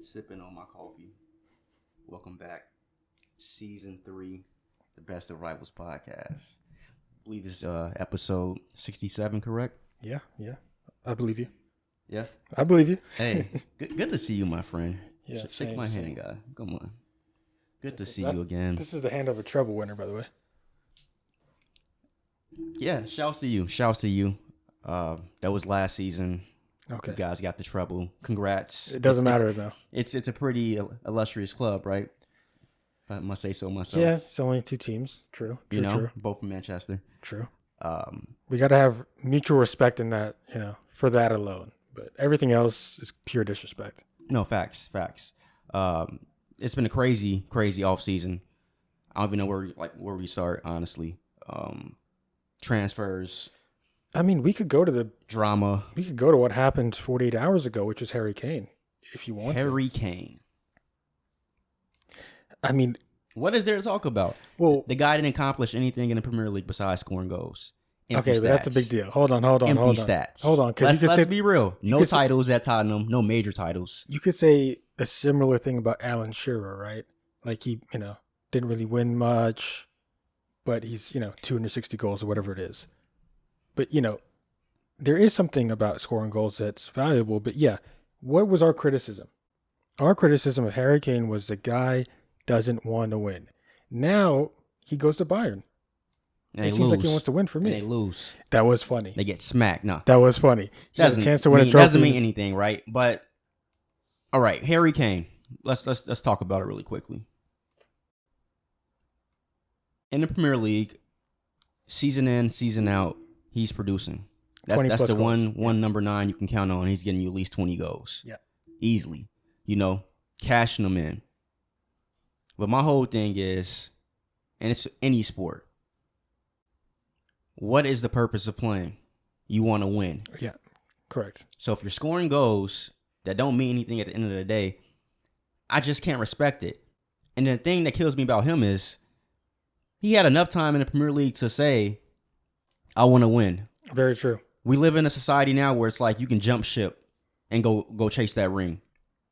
Sipping on my coffee. Welcome back. Season 3, the Best of Rivals podcast. I believe this is episode 67, correct? Yeah. I believe you. Yeah? I believe you. Hey, good to see you, my friend. Yeah, Shake my hand, guy. Come on. Good to see that, you again. This is the hand of a treble winner, by the way. Yeah, shouts to you. That was last season. Okay. You guys got the treble. Congrats. It doesn't matter now. It's a pretty illustrious club, right? If I must say so myself. Yeah, it's only 2 teams. True. Both from Manchester. True. We got to have mutual respect in that, for that alone. But everything else is pure disrespect. No, facts. It's been a crazy off season. I don't even know where we start, honestly. Transfers. I mean, we could go to the drama. We could go to what happened 48 hours ago, which is Harry Kane, if you want Harry Kane. I mean, what is there to talk about? Well, the guy didn't accomplish anything in the Premier League besides scoring goals. Empty okay, stats. but that's a big deal. Hold on. Stats. Hold on, because let's be real. No titles at Tottenham. No major titles. You could say a similar thing about Alan Shearer, right? Like he, didn't really win much, but he's 260 goals or whatever it is. But there is something about scoring goals that's valuable. But yeah, what was our criticism? Our criticism of Harry Kane was the guy doesn't want to win. Now he goes to Bayern. And it seems like he wants to win for me. And they lose. That was funny. They get smacked. No, that was funny. He has a chance to win a trophy. Doesn't mean anything, right? But all right, Harry Kane. Let's talk about it really quickly. In the Premier League, season in, season out, he's producing. That's the one number 9 you can count on. He's getting you at least 20 goals. Yeah, easily. Cashing them in. But my whole thing is, and it's any sport. What is the purpose of playing? You want to win. Yeah, correct. So if you're scoring goals that don't mean anything at the end of the day, I just can't respect it. And the thing that kills me about him is he had enough time in the Premier League to say, I want to win. Very true. We live in a society now where it's like you can jump ship and go chase that ring.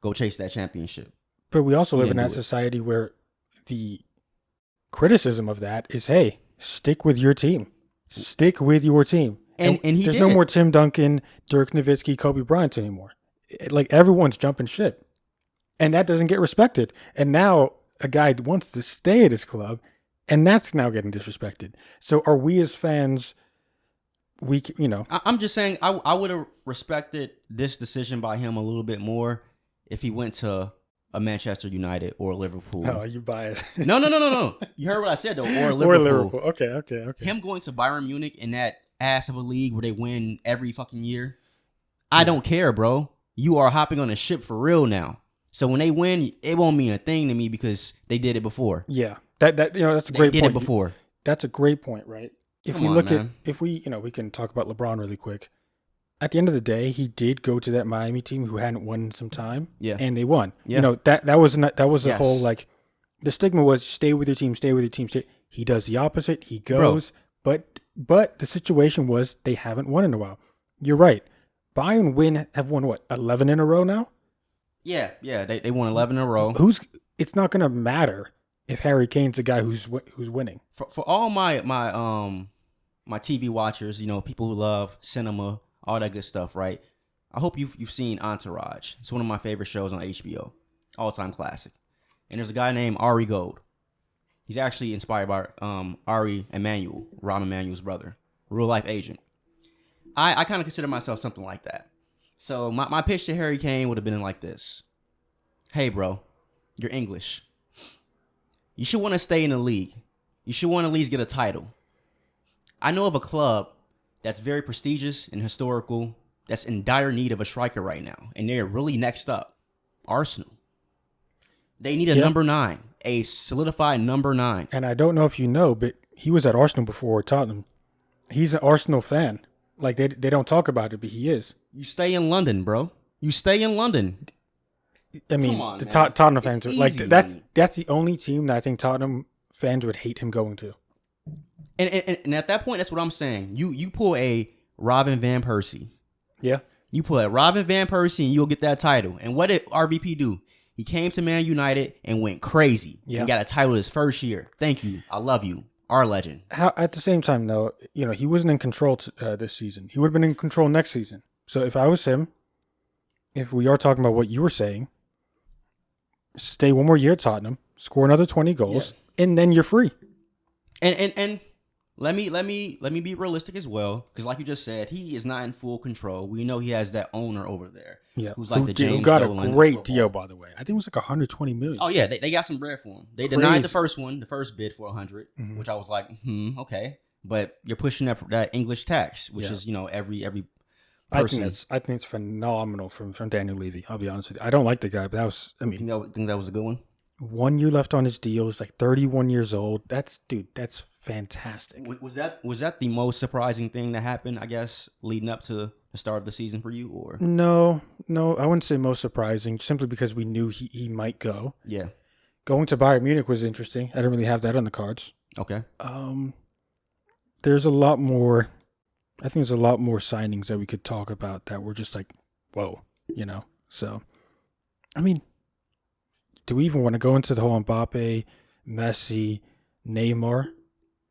Go chase that championship. But we also live in that society where the criticism of that is, hey, stick with your team. Stick with your team. And there's no more Tim Duncan, Dirk Nowitzki, Kobe Bryant anymore. Everyone's jumping ship. And that doesn't get respected. And now a guy wants to stay at his club, and that's now getting disrespected. So are we as fans, I'm just saying I would have respected this decision by him a little bit more if he went to a Manchester United or Liverpool. Oh, you biased. No. You heard what I said, though. Or Liverpool. Or Liverpool. Okay. Him going to Bayern Munich in that ass of a league where they win every fucking year. I don't care, bro. You are hopping on a ship for real now. So when they win, it won't mean a thing to me because they did it before. Yeah. That's a great point. They did it before. That's a great point, right? If we can talk about LeBron really quick. At the end of the day, he did go to that Miami team who hadn't won in some time. Yeah. And they won. Yeah. That was a whole, the stigma was stay with your team. He does the opposite. He goes. Bro. But the situation was they haven't won in a while. You're right. Bayern have won, 11 in a row now? Yeah. They won 11 in a row. It's not going to matter if Harry Kane's the guy who's winning. For all my TV watchers, people who love cinema, all that good stuff, right? I hope you've seen Entourage. It's one of my favorite shows on HBO, all-time classic. And there's a guy named Ari Gold. He's actually inspired by Ari Emanuel, Rahm Emanuel's brother, real-life agent. I kind of consider myself something like that. So my pitch to Harry Kane would have been like this. Hey, bro, you're English. You should want to stay in the league. You should want to at least get a title. I know of a club that's very prestigious and historical that's in dire need of a striker right now, and they're really next up. Arsenal. They need a number 9, a solidified number 9. And I don't know if you know, but he was at Arsenal before Tottenham. He's an Arsenal fan. They don't talk about it, but he is. You stay in London, bro. You stay in London. I mean, the Tottenham fans are that's the only team that I think Tottenham fans would hate him going to. And at that point, that's what I'm saying. You pull a Robin Van Persie. Yeah. You pull a Robin Van Persie and you'll get that title. And what did RVP do? He came to Man United and went crazy and got a title his first year. Thank you. I love you. Our legend. At the same time, though, he wasn't in control this season. He would have been in control next season. So if I was him, if we are talking about what you were saying, stay one more year at Tottenham, score another 20 goals, and then you're free. And let me be realistic as well, because like you just said, he is not in full control. We know he has that owner over there, who's like who got a great deal, by the way. I think it was like $120 million. Oh yeah, they got some bread for him. They denied the first bid for 100, which I was like, okay, but you're pushing that English tax, which is every person. I think it's phenomenal from Daniel Levy. I'll be honest with you. I don't like the guy, but that was think that was a good one. 1 year left on his deal. He's like 31 years old. That's fantastic. Was that the most surprising thing that happened, I guess, leading up to the start of the season for you? Or No, I wouldn't say most surprising, simply because we knew he might go. Yeah. Going to Bayern Munich was interesting. I didn't really have that on the cards. Okay. There's a lot more. I think there's a lot more signings that we could talk about that were just like, whoa, So, I mean, do we even want to go into the whole Mbappe, Messi, Neymar,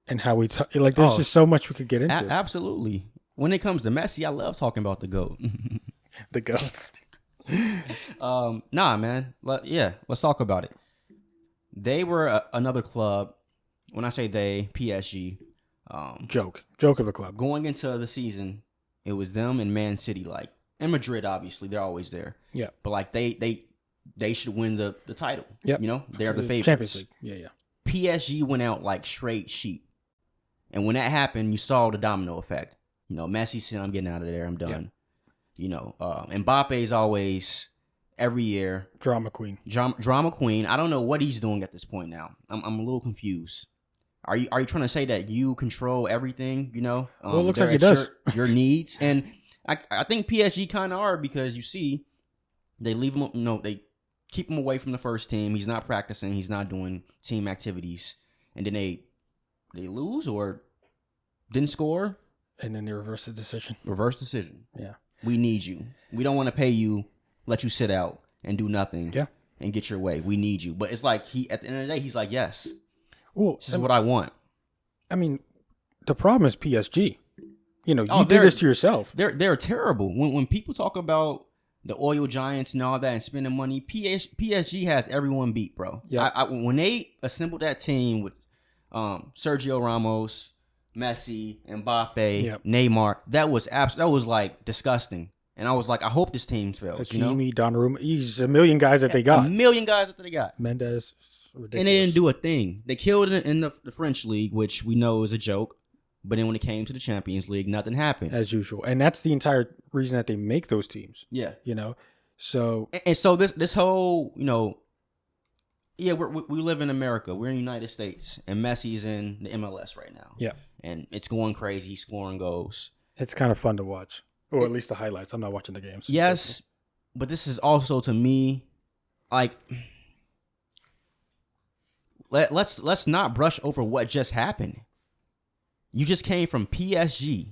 and how we talk? Like, there's just so much we could get into. Absolutely. When it comes to Messi, I love talking about the GOAT. The GOAT. Nah, man. Let's talk about it. They were another club. When I say they, PSG. Joke of a club. Going into the season, it was them and Man City, and Madrid. Obviously, they're always there. Yeah, but they should win the title. Yeah, they're the favorites. Champions League. Yeah. PSG went out like straight sheep, and when that happened, you saw the domino effect. Messi said, "I'm getting out of there. I'm done." Yeah. Mbappe is always every year drama queen. Drama queen. I don't know what he's doing at this point now. I'm a little confused. Are you trying to say that you control everything? Well, it looks like he does. Your needs, and I think PSG kind of are, because you see, they leave him. They keep him away from the first team. He's not practicing. He's not doing team activities, and then they lose or didn't score, and then they reverse the decision. Yeah, we need you. We don't want to pay you. Let you sit out and do nothing. Yeah, and get your way. We need you. But it's like at the end of the day, he's like, yes. Well, this is what I want. I mean, the problem is PSG. You did this to yourself. They're terrible. When people talk about the oil giants and all that and spending money, PSG has everyone beat, bro. Yeah. When they assembled that team with Sergio Ramos, Messi, Mbappe, Neymar, that was like disgusting. And I was like, I hope this team fails. Hakimi, Donnarumma, he's a million guys that they got. Mendes. Ridiculous. And they didn't do a thing. They killed it in the French league, which we know is a joke. But then when it came to the Champions League, nothing happened. As usual. And that's the entire reason that they make those teams. Yeah. So. And so this whole, we live in America. We're in the United States. And Messi's in the MLS right now. Yeah. And it's going crazy. He's scoring goals. It's kind of fun to watch. Or at least the highlights. I'm not watching the games. Yes. But this is also, to me, like... Let's not brush over what just happened. You just came from PSG,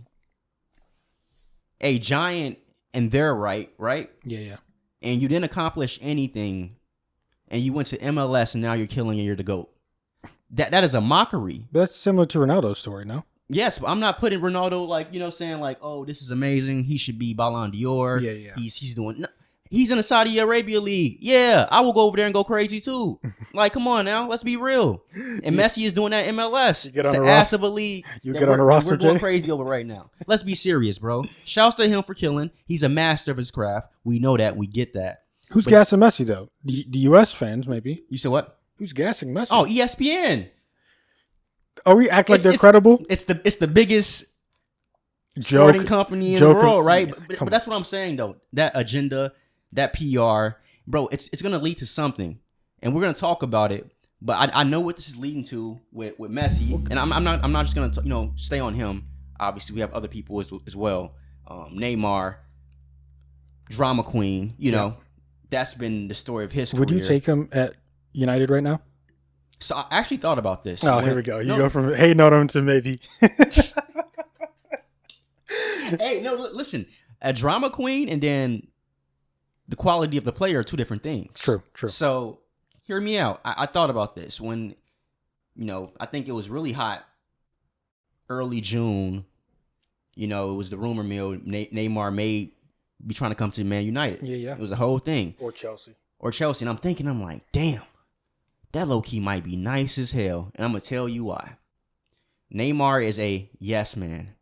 a giant in their right? Yeah. And you didn't accomplish anything, and you went to MLS, and now you're killing and you're the GOAT. That is a mockery. That's similar to Ronaldo's story, no? Yes, but I'm not putting Ronaldo saying oh, this is amazing. He should be Ballon d'Or. Yeah. He's doing. No. He's in the Saudi Arabia league. Yeah, I will go over there and go crazy too. Come on now, let's be real. And Messi is doing that MLS. You get on the roster. You get on the roster, we're going crazy over right now. Let's be serious, bro. Shouts to him for killing. He's a master of his craft. We know that. We get that. Who's gassing Messi though? The U.S. fans, maybe. You said what? Who's gassing Messi? Oh, ESPN. Oh, we act like they're credible. It's the biggest sporting company in the world, right? But that's what I'm saying though. That agenda. That PR, bro, it's going to lead to something, and we're going to talk about it. But I know what this is leading to with Messi, and I'm not just going to stay on him. Obviously, we have other people as well. Neymar, drama queen. That's been the story of his career. Would you take him at United right now? So I actually thought about this. Oh, here we go. You go from hating on him to maybe. Hey, no, listen, a drama queen, and then. the quality of the player are two different things. True. So hear me out. I thought about this when, I think it was really hot early June. It was the rumor mill. Neymar may be trying to come to Man United. Yeah. It was a whole thing. Or Chelsea. And I'm like, damn, that low key might be nice as hell. And I'm going to tell you why. Neymar is a yes man.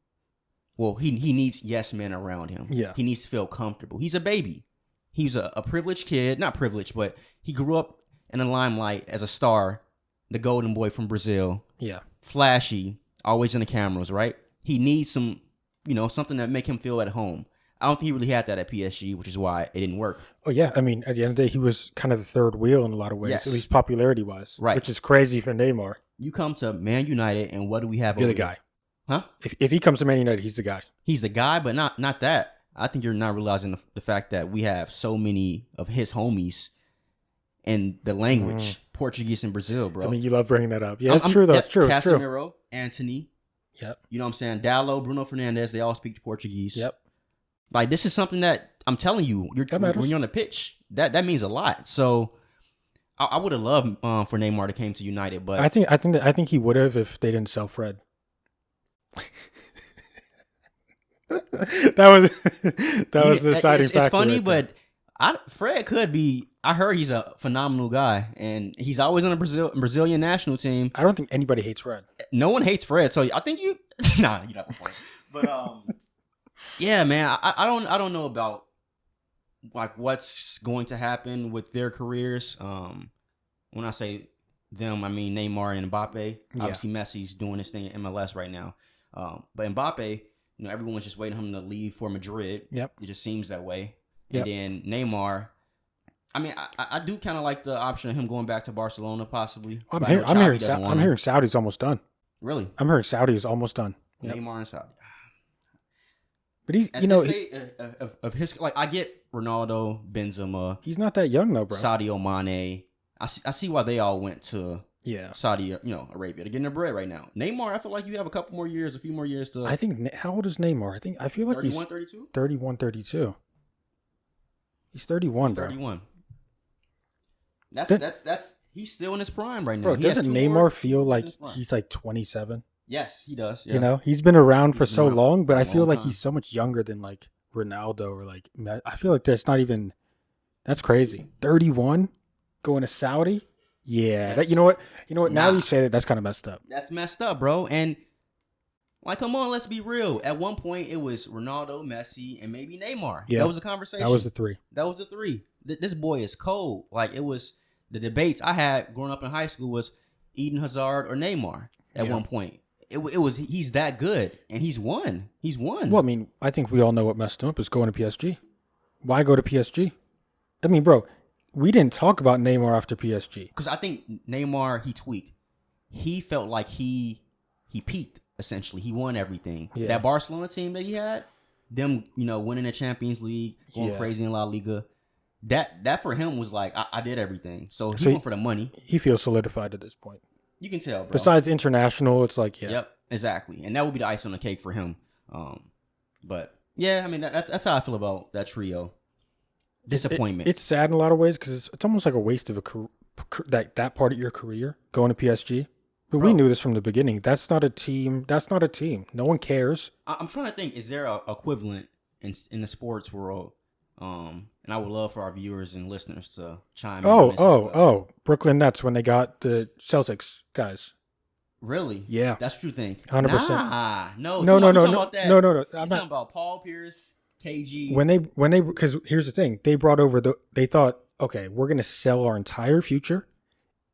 Well, he needs yes men around him. Yeah. He needs to feel comfortable. He's a baby. He's a privileged kid. Not privileged, but he grew up in the limelight as a star, the golden boy from Brazil. Yeah. Flashy, always in the cameras, right? He needs some, something that make him feel at home. I don't think he really had that at PSG, which is why it didn't work. Oh, yeah. I mean, at the end of the day, he was kind of the third wheel in a lot of ways, Yes. at least popularity-wise. Right. Which is crazy for Neymar. You come to Man United, and what do we have You're over the there? guy. Huh? If he comes to Man United, he's the guy. He's the guy, but not that. I think you're not realizing the fact that we have so many of his homies and the language, Portuguese in Brazil, bro. I mean, you love bringing that up. Yeah, it's true, though. It's true. It's true. Casemiro, Antony. Yep. You know what I'm saying? Dallo, Bruno Fernandes, they all speak Portuguese. Yep. Like, this is something that I'm telling you, when you're on the pitch, that means a lot. So I would have loved for Neymar to came to United, but I think he would have if they didn't sell Fred. that was the deciding factor. It's funny, right there. but Fred could be. I heard he's a phenomenal guy, and he's always on a Brazilian national team. I don't think anybody hates Fred. No one hates Fred, so I think you. Nah, you don't have a point. But yeah, man, I don't know about like what's going to happen with their careers. When I say them, I mean Neymar and Mbappe. Obviously, Messi's doing his thing in MLS right now. But Mbappe, everyone's just waiting for him to leave for Madrid. Yep. It just seems that way. Yep. And then Neymar, I mean, I do kind of like the option of him going back to Barcelona, possibly. I'm hearing Saudi's almost done. Really? I'm hearing Saudi is almost done. Yep. Neymar and Saudi. But he's, of his, like, I get Ronaldo, Benzema. He's not that young though, bro. Sadio Mane. I see why they all went to Saudi, Arabia to get their bread right now. Neymar, I feel like you have a few more years to. I think, how old is Neymar? I feel like 31, he's 32? 31, 32. He's 31, bro. 31. He's still in his prime right now. Bro, doesn't Neymar feel like he's like 27? Yes, he does. Yeah. He's been around for so long, but I feel like time. he's so much younger than like Ronaldo or like, I feel like that's crazy. 31 going to Saudi? Yeah. You know what? Now you say that, that's kind of messed up. That's messed up, bro. And like, come on, let's be real. At one point, it was Ronaldo, Messi, and maybe Neymar. Yeah. That was the conversation. That was the three. This boy is cold. Like, it was the debates I had growing up in high school was Eden Hazard or Neymar at one point. It was he's that good, and he's won. Well, I mean, I think we all know what messed him up is going to PSG. Why go to PSG? I mean, bro, we didn't talk about Neymar after PSG. Because I think Neymar, he tweaked. He felt like he peaked, essentially. He won everything. Yeah. That Barcelona team that he had, them, winning the Champions League, going crazy in La Liga, that for him was like, I did everything. So he went for the money. He feels solidified at this point. You can tell, bro. Besides international, it's like, Yep, exactly. And that would be the ice on the cake for him. But, yeah, I mean, that's how I feel about that trio. Disappointment. It's sad in a lot of ways because it's almost like a waste of that part of your career, going to PSG. But we knew this from the beginning. That's not a team. No one cares. I'm trying to think, is there a equivalent in the sports world? And I would love for our viewers and listeners to chime in. Brooklyn Nets when they got the Celtics guys. Really? Yeah. That's what you think. 100%. Nah. No. No. I'm talking about Paul Pierce, KG. When they, because here's the thing. They brought over they thought, okay, we're going to sell our entire future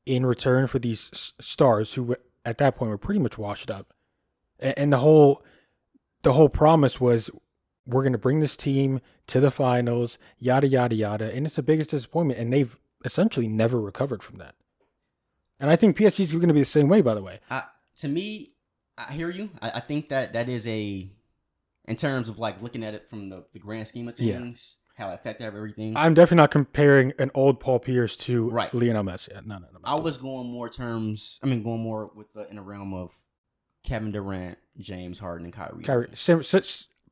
in return for these stars who at that point were pretty much washed up. And the whole promise was, we're going to bring this team to the finals, yada, yada, yada. And it's the biggest disappointment. And they've essentially never recovered from that. And I think PSG is going to be the same way, by the way. To me, I hear you. I think that is in terms of like looking at it from the grand scheme of things, how it affected everything. I'm definitely not comparing an old Paul Pierce to Lionel Messi. No. I was going more with in the realm of Kevin Durant, James Harden, and Kyrie.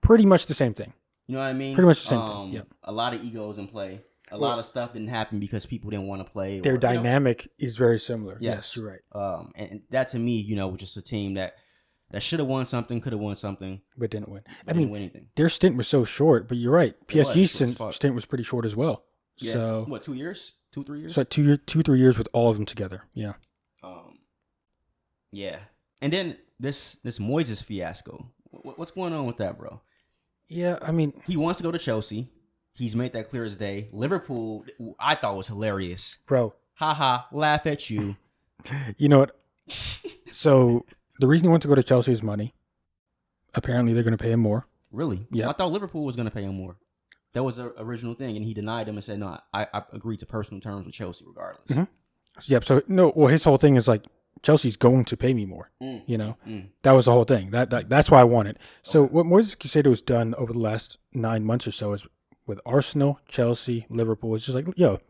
Pretty much the same thing. You know what I mean? Pretty much the same thing. Yeah. A lot of egos in play. A lot of stuff didn't happen because people didn't want to play. Their dynamic is very similar. Yes, you're right. And that to me, was just a team that should have won something, could have won something, but didn't win. Didn't win anything. Their stint was so short, but you're right. PSG's stint was pretty short as well. Yeah. So what, 2 years? 2-3 years? So 2-3 years with all of them together. Yeah. Yeah. And then this Moises fiasco. What's going on with that, bro? Yeah, I mean, he wants to go to Chelsea. He's made that clear as day. Liverpool, I thought was hilarious. Bro. Haha, laugh at you. You know what? So the reason he wants to go to Chelsea is money. Apparently, they're going to pay him more. Really? Yeah. I thought Liverpool was going to pay him more. That was the original thing, and he denied them and said, "No, I agreed to personal terms with Chelsea regardless." Mm-hmm. Yep. So no, well, his whole thing is like Chelsea's going to pay me more. That was the whole thing. That's why I want it. So what Moises Caicedo has done over the last 9 months or so is with Arsenal, Chelsea, Liverpool. It's just like, yo,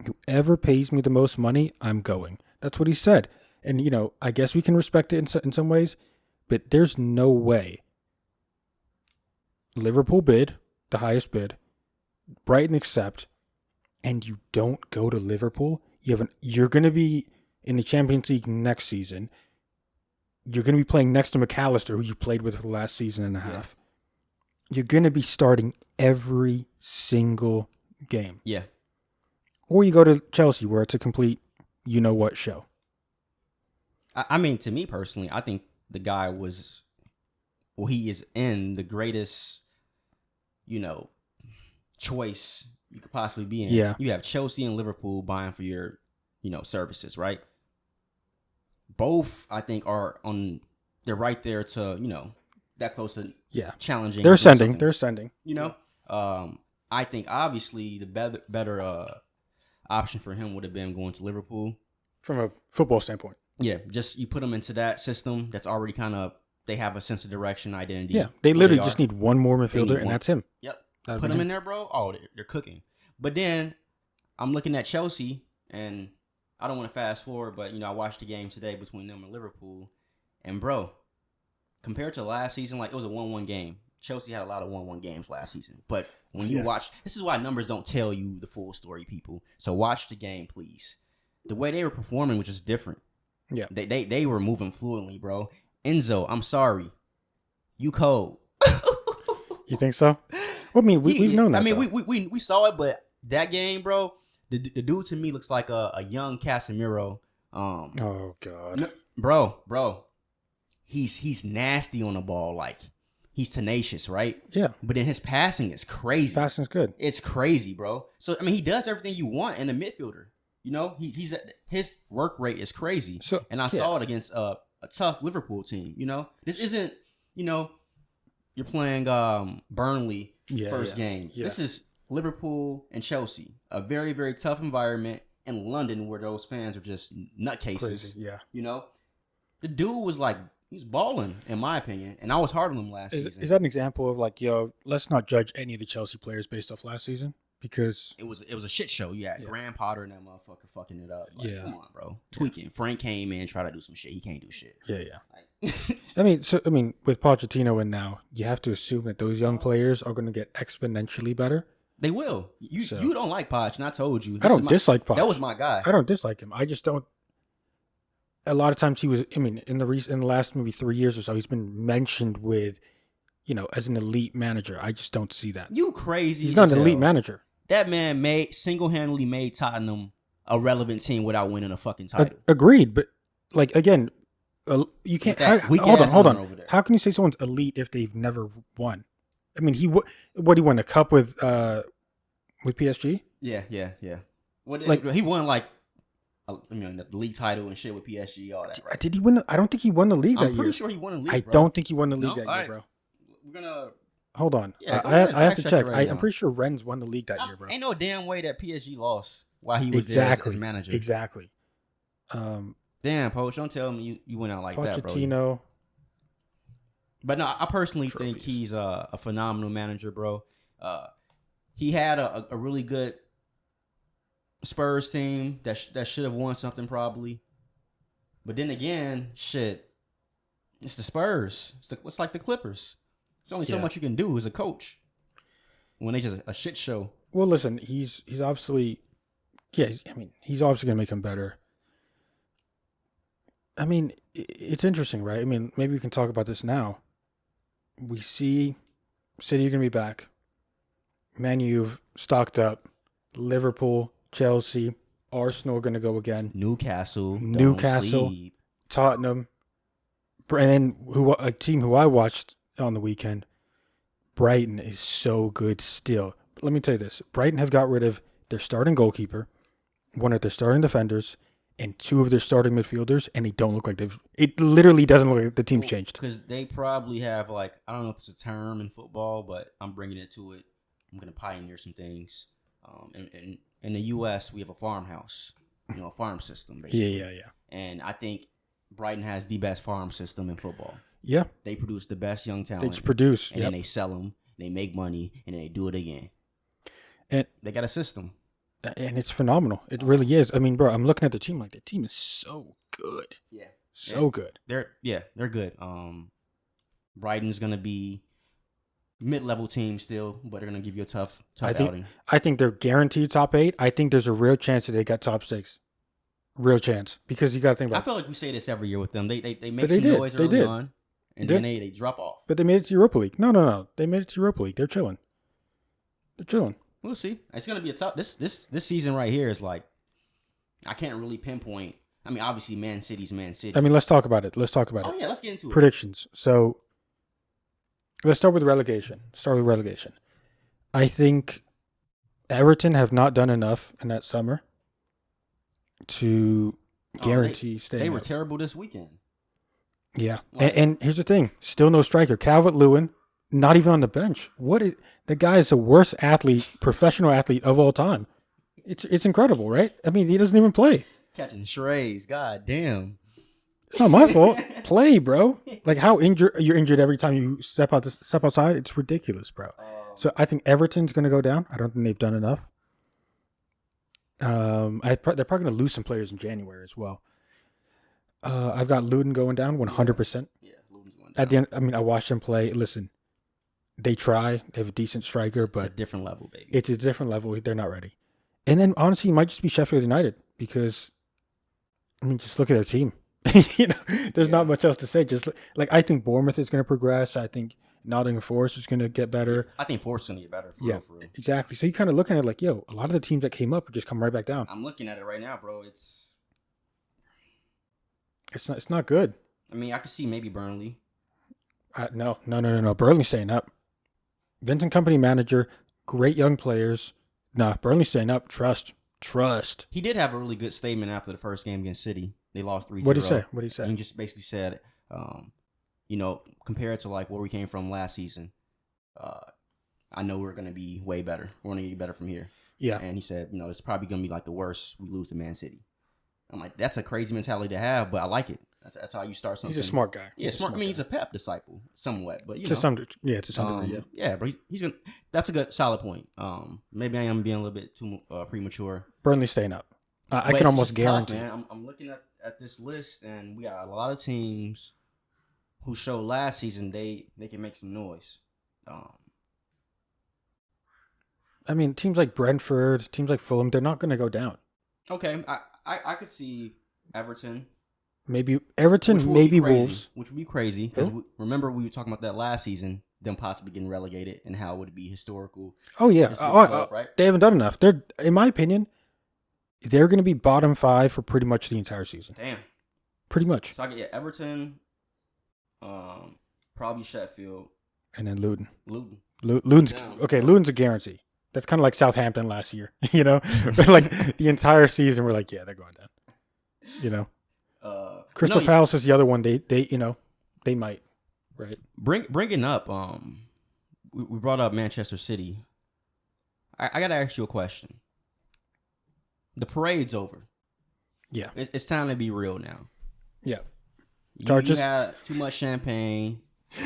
whoever pays me the most money, I'm going. That's what he said. And I guess we can respect it in some ways, but there's no way. Liverpool bid the highest bid, Brighton accept, and you don't go to Liverpool. You're going to be in the Champions League next season. You're going to be playing next to McAllister, who you played with for the last season and a half. You're going to be starting every single game. Yeah. Or you go to Chelsea, where it's a complete you-know-what show. I mean, to me personally, I think the guy he is in the greatest, choice you could possibly be in. Yeah. You have Chelsea and Liverpool buying for your, services, right? Both, I think, they're right there to, that close to challenging. They're ascending. I think obviously the better option for him would have been going to Liverpool. From a football standpoint. Yeah, just you put them into that system that's already they have a sense of direction, identity. Yeah, they literally just need one more midfielder, and that's him. Yep. Put them in there, bro. Oh, they're cooking. But then I'm looking at Chelsea, and I don't want to fast forward, but, I watched the game today between them and Liverpool. And, bro, compared to last season, it was a 1-1 game. Chelsea had a lot of 1-1 games last season. But when you watch, this is why numbers don't tell you the full story, people. So watch the game, please. The way they were performing was just different. Yeah. They were moving fluently, bro. Enzo, I'm sorry. You cold. You think so? Well, I mean, we've known that. I mean, we saw it, but that game, bro, the dude to me looks like a young Casemiro. Oh God. Bro. He's nasty on the ball, he's tenacious, right? Yeah. But then his passing is crazy. Passing's good. It's crazy, bro. So I mean, he does everything you want in a midfielder. His work rate is crazy. So, and I saw it against a tough Liverpool team. This isn't, you're playing Burnley first game. Yeah. This is Liverpool and Chelsea, a very, very tough environment in London where those fans are just nutcases. Crazy, yeah. The dude was he's balling, in my opinion, and I was hard on him last season. Is that an example of let's not judge any of the Chelsea players based off last season? Because it was a shit show. You had Graham Potter and that motherfucker fucking it up. Come on, bro. Tweaking. Yeah. Frank came in, tried to do some shit. He can't do shit. Yeah. I mean, with Pochettino in now, you have to assume that those young players are going to get exponentially better. They will. You don't like Poch, and I told you. I don't dislike Poch. That was my guy. I don't dislike him. I just don't. A lot of times he was. I mean, in the last maybe 3 years or so, he's been mentioned with, as an elite manager. I just don't see that. You crazy? He's not an elite manager. That man single-handedly made Tottenham a relevant team without winning a fucking title. Agreed, but again, you can't. Hold on. How can you say someone's elite if they've never won? I mean, he won a cup with PSG? Yeah. He won the league title and shit with PSG, all that. Right? Did he win? I don't think he won the league that year. I'm pretty sure he won the league. I don't think he won the league that year, bro. We're gonna. Hold on. Yeah, I have to check. I'm pretty sure Rennes won the league that year, bro. Ain't no damn way that PSG lost while he was there as manager. Exactly. Damn, Poach, don't tell me you went out like that, bro. Pochettino. But no, I personally think he's a phenomenal manager, bro. He had a really good Spurs team that should have won something probably. But then again, shit, it's the Spurs. It's like the Clippers. There's only so much you can do as a coach. when they just a shit show. Well, listen, he's obviously, yeah. He's obviously gonna make him better. I mean, it's interesting, right? I mean, maybe we can talk about this now. We see City are gonna be back. Man U've stocked up. Liverpool, Chelsea, Arsenal are gonna go again. Newcastle, Tottenham, and then a team who I watched on the weekend, Brighton is so good still. Let me tell you this: Brighton have got rid of their starting goalkeeper, one of their starting defenders, and two of their starting midfielders, and they don't look like they've. It literally doesn't look like the team's changed. Because they probably have I don't know if it's a term in football, but I'm bringing it to it. I'm gonna pioneer some things. In the U.S., we have a farmhouse, a farm system, basically. Yeah. And I think Brighton has the best farm system in football. Yeah. They produce the best young talent. They produce. And then they sell them, they make money, and then they do it again. And they got a system. And it's phenomenal. It really is. I mean, bro, I'm looking at the team the team is so good. Yeah. So good. They're good. Brighton's going to be mid-level team still, but they're going to give you a tough outing. I think they're guaranteed top 8. I think there's a real chance that they got top 6. Real chance, because you got to think about. I feel like we say this every year with them. They make some noise early on, and then they drop off. But they made it to Europa League. No. They made it to Europa League. They're chilling. We'll see. It's gonna be a tough. This season right here is like, I can't really pinpoint. I mean, obviously, Man City's Man City. I mean, let's talk about it. Oh yeah, let's get into predictions. So, let's start with relegation. I think Everton have not done enough in that summer to guarantee staying. They were terrible this weekend. Yeah, and here's the thing: still no striker. Calvert-Lewin, not even on the bench. The guy is the worst professional athlete of all time. It's incredible, right? I mean, he doesn't even play. Catching strays, god damn. It's not my fault. Play, bro. Like how you're injured every time you step outside. It's ridiculous, bro. So I think Everton's going to go down. I don't think they've done enough. They're probably going to lose some players in January as well. I've got Luton going down 100%. Yeah, Luton's going down. At the end, I mean, I watched them play. Listen, they try. They have a decent striker, but it's a different level, baby. It's a different level. They're not ready. And then honestly, it might just be Sheffield United because, I mean, just look at their team. There's not much else to say. Just I think Bournemouth is going to progress. I think Nottingham Forest is going to get better. I think Forest is going to get better. For real. Exactly. So you kind of looking at it a lot of the teams that came up just come right back down. I'm looking at it right now, bro. It's not good. I mean, I could see maybe Burnley. No. Burnley's staying up. Vincent Kompany manager, great young players. Nah, Burnley's staying up. Trust. He did have a really good statement after the first game against City. They lost 3-0. What did he say? He just basically said, compared to where we came from last season, I know we're going to be way better. We're going to get better from here. Yeah. And he said, it's probably going to be the worst we lose to Man City. I'm like, that's a crazy mentality to have, but I like it. That's how you start something. He's a smart guy. Yeah, smart. I mean, he's a Pep disciple, somewhat, but to some degree, yeah. Yeah, but he's gonna. That's a good, solid point. Maybe I am being a little bit too premature. Burnley staying up. I can almost guarantee. Tough, man. I'm looking at this list, and we got a lot of teams who showed last season they can make some noise. I mean, teams like Brentford, teams like Fulham, they're not going to go down. Okay, I could see Everton. Maybe Everton, maybe Wolves. Which would be crazy, because remember we were talking about that last season, them possibly getting relegated, and how it would be historical. Oh, yeah. Right? They haven't done enough. They're, in my opinion, they're going to be bottom 5 for pretty much the entire season. Damn. Pretty much. So I get Everton, probably Sheffield. And then Luton. Luton's Luton's a guarantee. That's kind of like Southampton last year, like the entire season we're like, yeah, they're going down. Crystal Palace is the other one. They might, right? Bringing up, we brought up Manchester City. I got to ask you a question. The parade's over. Yeah, it's time to be real now. Yeah, you had too much champagne.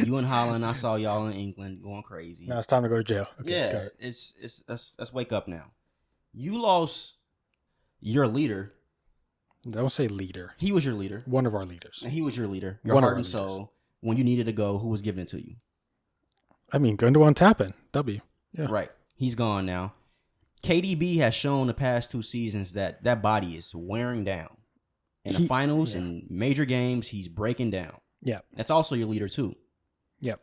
You in Holland, I saw y'all in England going crazy. Now it's time to go to jail. Okay, yeah, let's wake up now. You lost your leader. Don't say leader. He was your leader. One of our leaders. And he was your leader. Your heart and soul. When you needed to go, who was giving it to you? I mean, Gundogan tapping. W. Yeah. Right. He's gone now. KDB has shown the past 2 seasons that body is wearing down. In the finals and major games, he's breaking down. Yeah. That's also your leader, too. Yep.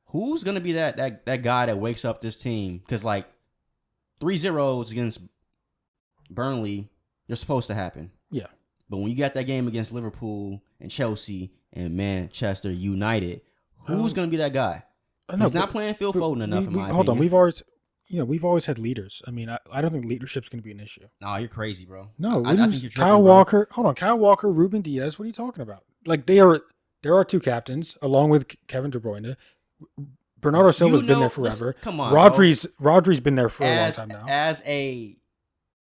Who's going to be that guy that wakes up this team? Because, 3-0s against Burnley, they're supposed to happen. Yeah. But when you got that game against Liverpool and Chelsea and Manchester United, who's going to be that guy? He's not playing Phil Foden enough, in my opinion. Hold on. We've always had leaders. I mean, I don't think leadership's going to be an issue. No, you're crazy, bro. No, I think you're Kyle tripping, Walker. bro. Hold on, Kyle Walker, Ruben Diaz. What are you talking about? There are 2 captains along with Kevin De Bruyne. Bernardo Silva's been there forever. Come on, Rodri's been there for a long time now. As a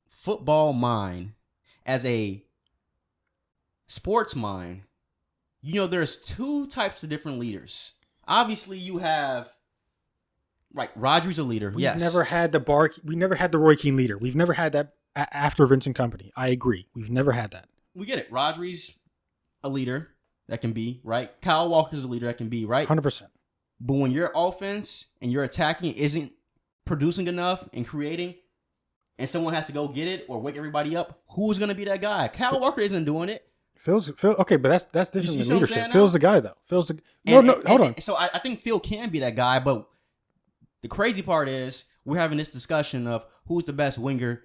football mind, as a sports mind, there's 2 types of different leaders. Obviously, you have Rodri's a leader. We never had the Roy Keane leader. We've never had that after Vincent Kompany. I agree. We've never had that. We get it. Rodri's a leader that can be, right? Kyle Walker's a leader that can be, right? 100%. But when your offense and your attacking isn't producing enough and creating, and someone has to go get it or wake everybody up, who's going to be that guy? Kyle Walker isn't doing it. Okay, but that's different than leadership. Phil's the guy, though. Hold on. So I think Phil can be that guy, but the crazy part is we're having this discussion of who's the best winger,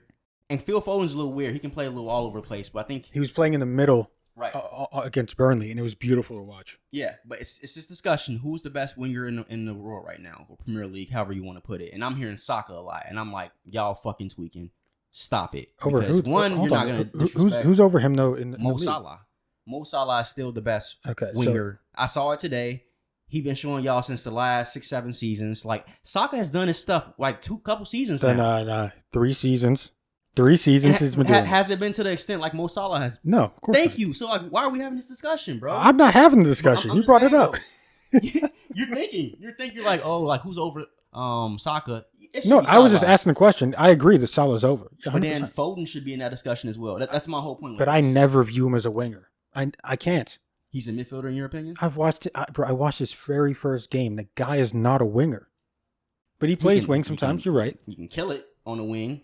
and Phil Foden's a little weird. He can play a little all over the place, but I think he was playing in the middle right against Burnley, and it was beautiful to watch. Yeah, but it's this discussion: who's the best winger in the world right now, or Premier League, however you want to put it. And I'm hearing Saka a lot, and I'm like, y'all fucking tweaking. Stop it. Over because who? One, you're not going to who's over him though? In Mo the league? Salah. Mo Salah is still the best winger. I saw it today. He been showing y'all since the last 6-7 seasons. Saka has done his stuff couple seasons now. No, 3 seasons. 3 seasons he's been doing. Has it been to the extent like Mo Salah has? No, of course. Thank you. So why are we having this discussion, bro? I'm not having the discussion. You brought it up. You're thinking. You're like, who's over Saka? No, I was just asking the question. I agree that Salah's over. 100%. But then Foden should be in that discussion as well. That's my whole point. But I never view him as a winger. I can't. He's a midfielder in your opinion? I've watched it. I watched his very first game. The guy is not a winger. But he plays wing sometimes. You're right. You can kill it on the wing.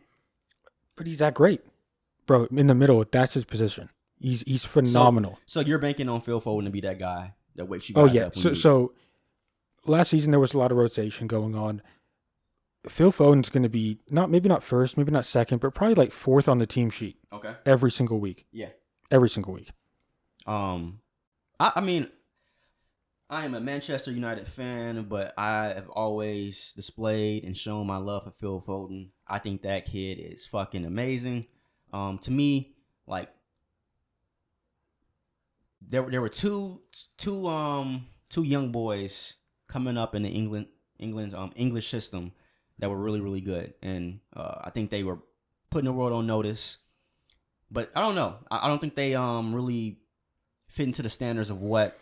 But he's that great. Bro, in the middle, that's his position. He's phenomenal. So you're banking on Phil Foden to be that guy that wakes you guys up. So last season there was a lot of rotation going on. Phil Foden's going to be maybe not first, maybe not second, but probably 4th on the team sheet. Okay. Every single week. Yeah. Every single week. I mean, I am a Manchester United fan, but I have always displayed and shown my love for Phil Foden. I think that kid is fucking amazing. To me, there were two young boys coming up in the England's English system that were really, really good, and I think they were putting the world on notice. But I don't know. I don't think they really fit into the standards of what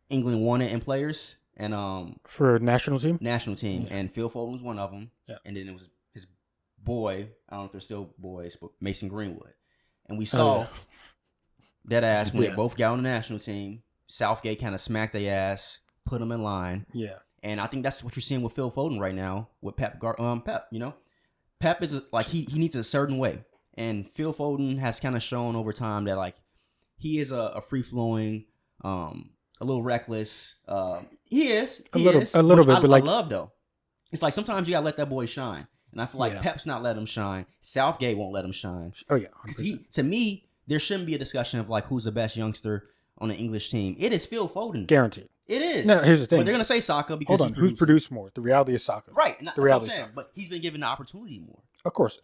England wanted in players. And for national team? National team. Yeah. And Phil Foden was one of them. Yeah. And then it was his boy, I don't know if they're still boys, but Mason Greenwood. And we saw that ass when they both got on the national team. Southgate kind of smacked their ass, put them in line. Yeah. And I think that's what you're seeing with Phil Foden right now with Pep, Pep is he needs a certain way. And Phil Foden has kind of shown over time that he is a free-flowing, a little reckless. He is a little bit, but I love though. It's sometimes you gotta let that boy shine, and I feel like Pep's not letting him shine. Southgate won't let him shine. Oh yeah, because to me, there shouldn't be a discussion of who's the best youngster on the English team. It is Phil Foden, guaranteed. It is. No, here's the thing. But they're gonna say Saka because hold on, who's produced more? The reality is Saka, right? And the reality is Saka. But he's been given the opportunity more. Of course.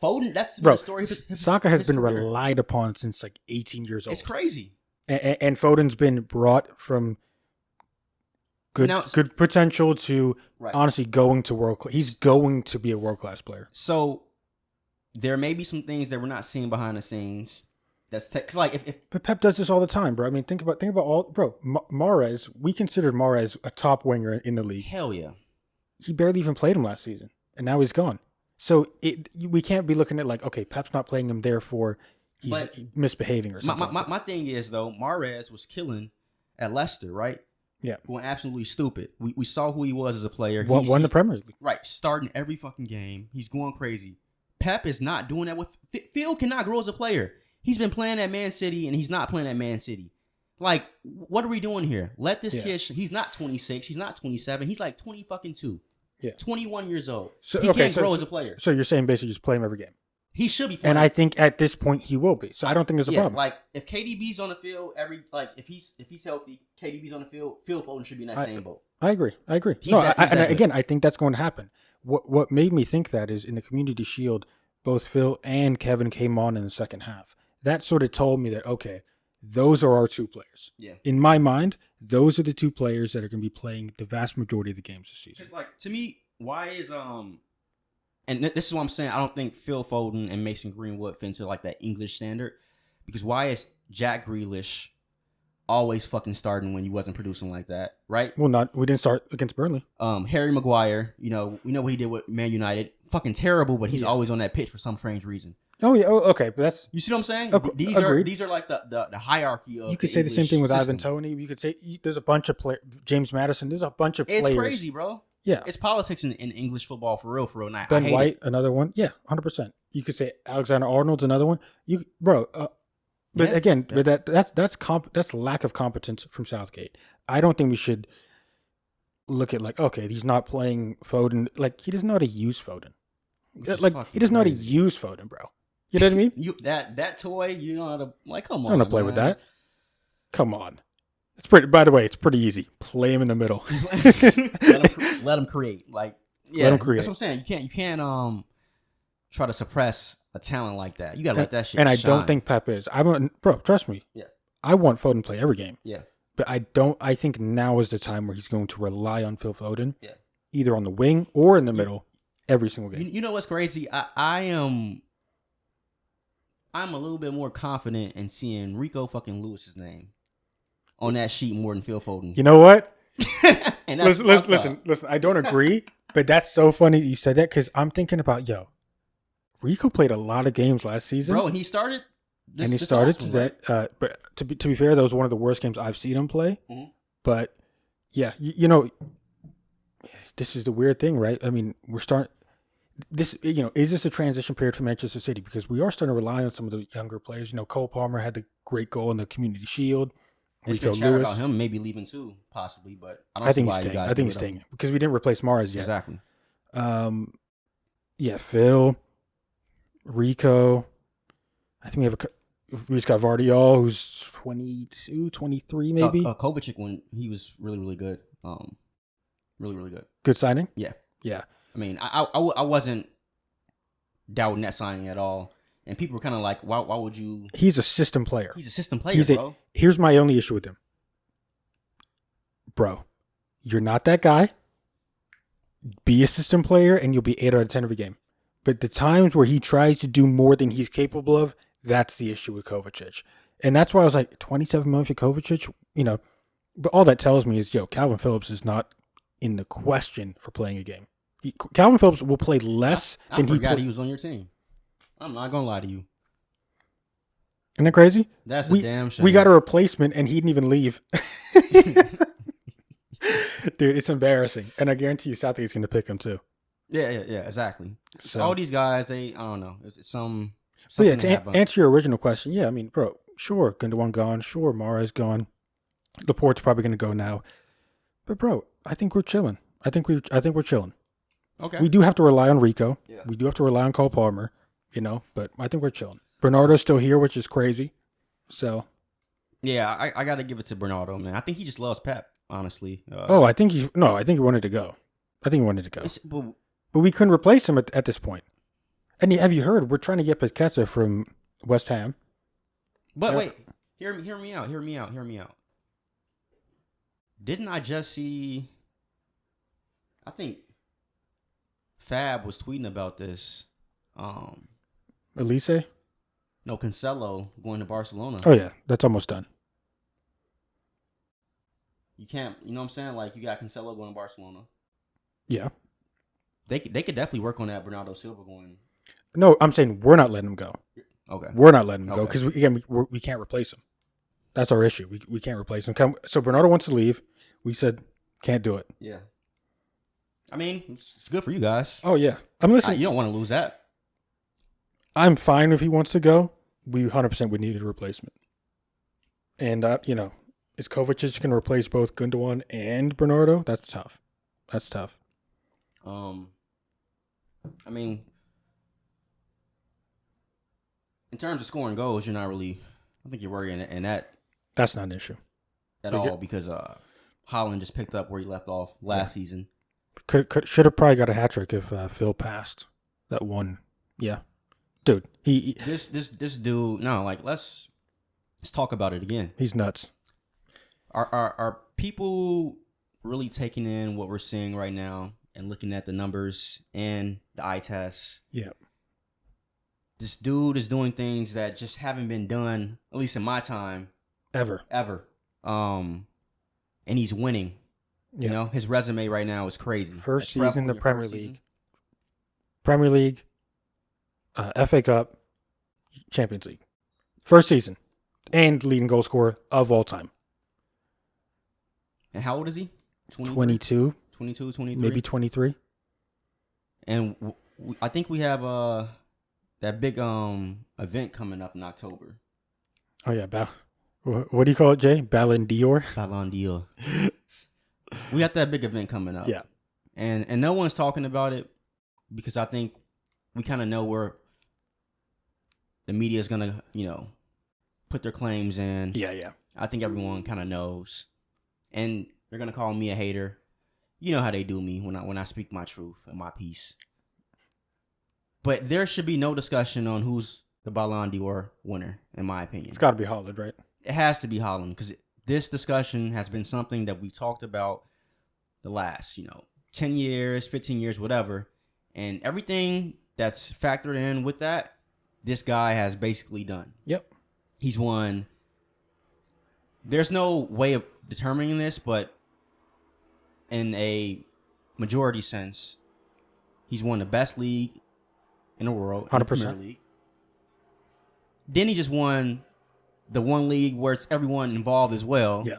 Foden, that's the story. Saka has been relied upon since 18 years old. It's crazy. And Foden's been brought from good potential to honestly going to world class. He's going to be a world class player. So there may be some things that we're not seeing behind the scenes. That's but Pep does this all the time, bro. I mean, think about all, bro. Mahrez, we considered Mahrez a top winger in the league. Hell yeah. He barely even played him last season, and now he's gone. So we can't be looking at okay, Pep's not playing him, therefore he's misbehaving or something. My thing is though, Mahrez was killing at Leicester, right? Yeah. Going absolutely stupid. We saw who he was as a player. Won the Premier League. Right. Starting every fucking game. He's going crazy. Pep is not doing that with... Phil cannot grow as a player. He's been playing at Man City, and he's not playing at Man City. Like, what are we doing here? Let this kid... He's not 26. He's not 27. He's like 20 fucking 2. Yeah. 21 years old. So, he can't grow as a player. So you're saying basically just play him every game? He should be playing. And I think at this point he will be. So I don't think there's a problem. Like, if KDB's on the field, if he's healthy, KDB's on the field, Phil Foden should be in that same boat. I agree. I think that's going to happen. What made me think that is in the Community Shield, both Phil and Kevin came on in the second half. That sort of told me that, okay, those are our two players. Yeah. In my mind, those are the two players that are going to be playing the vast majority of the games this season. It's like, to me, why is and this is what I'm saying, I don't think Phil Foden and Mason Greenwood fit into like that English standard, because why is Jack Grealish always fucking starting when you wasn't producing like that, right? Well, we didn't start against Burnley. Harry Maguire, we know what he did with Man United, fucking terrible, but he's always on that pitch for some strange reason. Oh yeah, okay, but that's, you see what I'm saying? Okay, these are like the hierarchy of. You could say the same thing with Ivan Toney. You could say there's a bunch of James Madison. There's a bunch of players. It's crazy, bro. Yeah, it's politics in English football for real. And Ben White, another one. Yeah, 100%. You could say Alexander Arnold's another one. That's lack of competence from Southgate. I don't think we should look at like, okay, he's not playing Foden. Like, he doesn't know how to use Foden. Like, he doesn't know how to use Foden, bro. You know what I mean? that toy, you know how to, like, come on. I don't know how to play with that. Come on. It's pretty. By the way, it's pretty easy. Play him in the middle. let him create. Like, yeah, let him create. That's what I'm saying. You can't try to suppress a talent like that. You gotta let that shit. And I shine. don't think Pep is. Bro, trust me. Yeah. I want Foden to play every game. Yeah. But I think now is the time where he's going to rely on Phil Foden. Yeah. Either on the wing or in the middle, every single game. You know what's crazy? I'm a little bit more confident in seeing Rico fucking Lewis's name on that sheet more than Phil Foden. You know what? And listen. I don't agree, but that's so funny you said that, because I'm thinking about, Rico played a lot of games last season, bro, and he started. But to be fair, that was one of the worst games I've seen him play. Mm-hmm. But yeah, this is the weird thing, right? I mean, we're starting. This, is this a transition period for Manchester City? Because we are starting to rely on some of the younger players. Cole Palmer had the great goal in the Community Shield. It's been chatted about him maybe leaving too, possibly, but I think he's staying. I think he's staying because we didn't replace Mahrez yet. Exactly. Phil, Rico. I think we just got Vardiol, who's 22, 23 maybe. Kovacic, when he was really, really good. Really, really good. Good signing? Yeah. Yeah. I mean, I wasn't doubting that signing at all. And people were kind of like, why would you? He's a system player. He's a system player, bro. Here's my only issue with him. Bro, you're not that guy. Be a system player and you'll be 8 out of 10 every game. But the times where he tries to do more than he's capable of, that's the issue with Kovacic. And that's why I was like, 27 million for Kovacic, But all that tells me is, Calvin Phillips is not in the question for playing a game. Calvin Phillips will play less than he forgot he was on your team. I'm not going to lie to you. Isn't that crazy? That's a damn shame. We got a replacement and he didn't even leave. Dude, it's embarrassing. And I guarantee you Southgate's going to pick him too. Yeah, exactly. So all these guys, I don't know. It's to answer your original question, yeah, I mean, bro, sure, Gundogan gone. Sure, Mahrez gone. Laporte's probably going to go now. But, bro, I think we're chilling. I think we're chilling. Okay. We do have to rely on Rico. Yeah. We do have to rely on Cole Palmer, but I think we're chilling. Bernardo's still here, which is crazy. So. Yeah, I got to give it to Bernardo, man. I think he just loves Pep, honestly. I think he wanted to go. But we couldn't replace him at this point. And have you heard? We're trying to get Paqueta from West Ham. But wait, hear me out. Didn't I just see? I think Fab was tweeting about this. Elise? No, Cancelo going to Barcelona. Oh yeah, that's almost done. You can't. You know what I'm saying? Like, you got Cancelo going to Barcelona. Yeah. They could definitely work on that. Bernardo Silva going. No, I'm saying we're not letting him go. Okay. We're not letting him go because we can't replace him. That's our issue. We can't replace him. So Bernardo wants to leave. We said can't do it. Yeah. I mean, it's good for you guys. Oh yeah, I'm listening. You don't want to lose that. I'm fine if he wants to go. We 100% would need a replacement. And is Kovacic going to replace both Gundogan and Bernardo? That's tough. I mean, in terms of scoring goals, you're not really. I think you're worrying in that. That's not an issue at all because Holland just picked up where he left off last season. Should have probably got a hat trick if Phil passed that one. Yeah, dude. This dude. No, like let's talk about it again. He's nuts. Are people really taking in what we're seeing right now and looking at the numbers and the eye tests? Yeah. This dude is doing things that just haven't been done, at least in my time. Ever. And he's winning. Yeah. You know, his resume right now is crazy. First season in the Premier League. Premier League, FA Cup, Champions League. First season. And leading goal scorer of all time. And how old is he? 22. 22, 23? Maybe 23. And I think we have that big event coming up in October. Oh, yeah. What do you call it, Jay? Ballon d'Or? Ballon d'Or. We got that big event coming up. Yeah. And no one's talking about it because I think we kind of know where the media is going to, put their claims in. Yeah. I think everyone kind of knows. And they're going to call me a hater. You know how they do me when I speak my truth and my piece. But there should be no discussion on who's the Ballon d'Or winner, in my opinion. It's got to be Holland, right? It has to be Holland because this discussion has been something that we've talked about the last, 10 years, 15 years, whatever. And everything that's factored in with that, this guy has basically done. Yep. He's won. There's no way of determining this, but in a majority sense, he's won the best league in the world, 100%. the Premier League. Then he just won the one league where it's everyone involved as well. Yeah.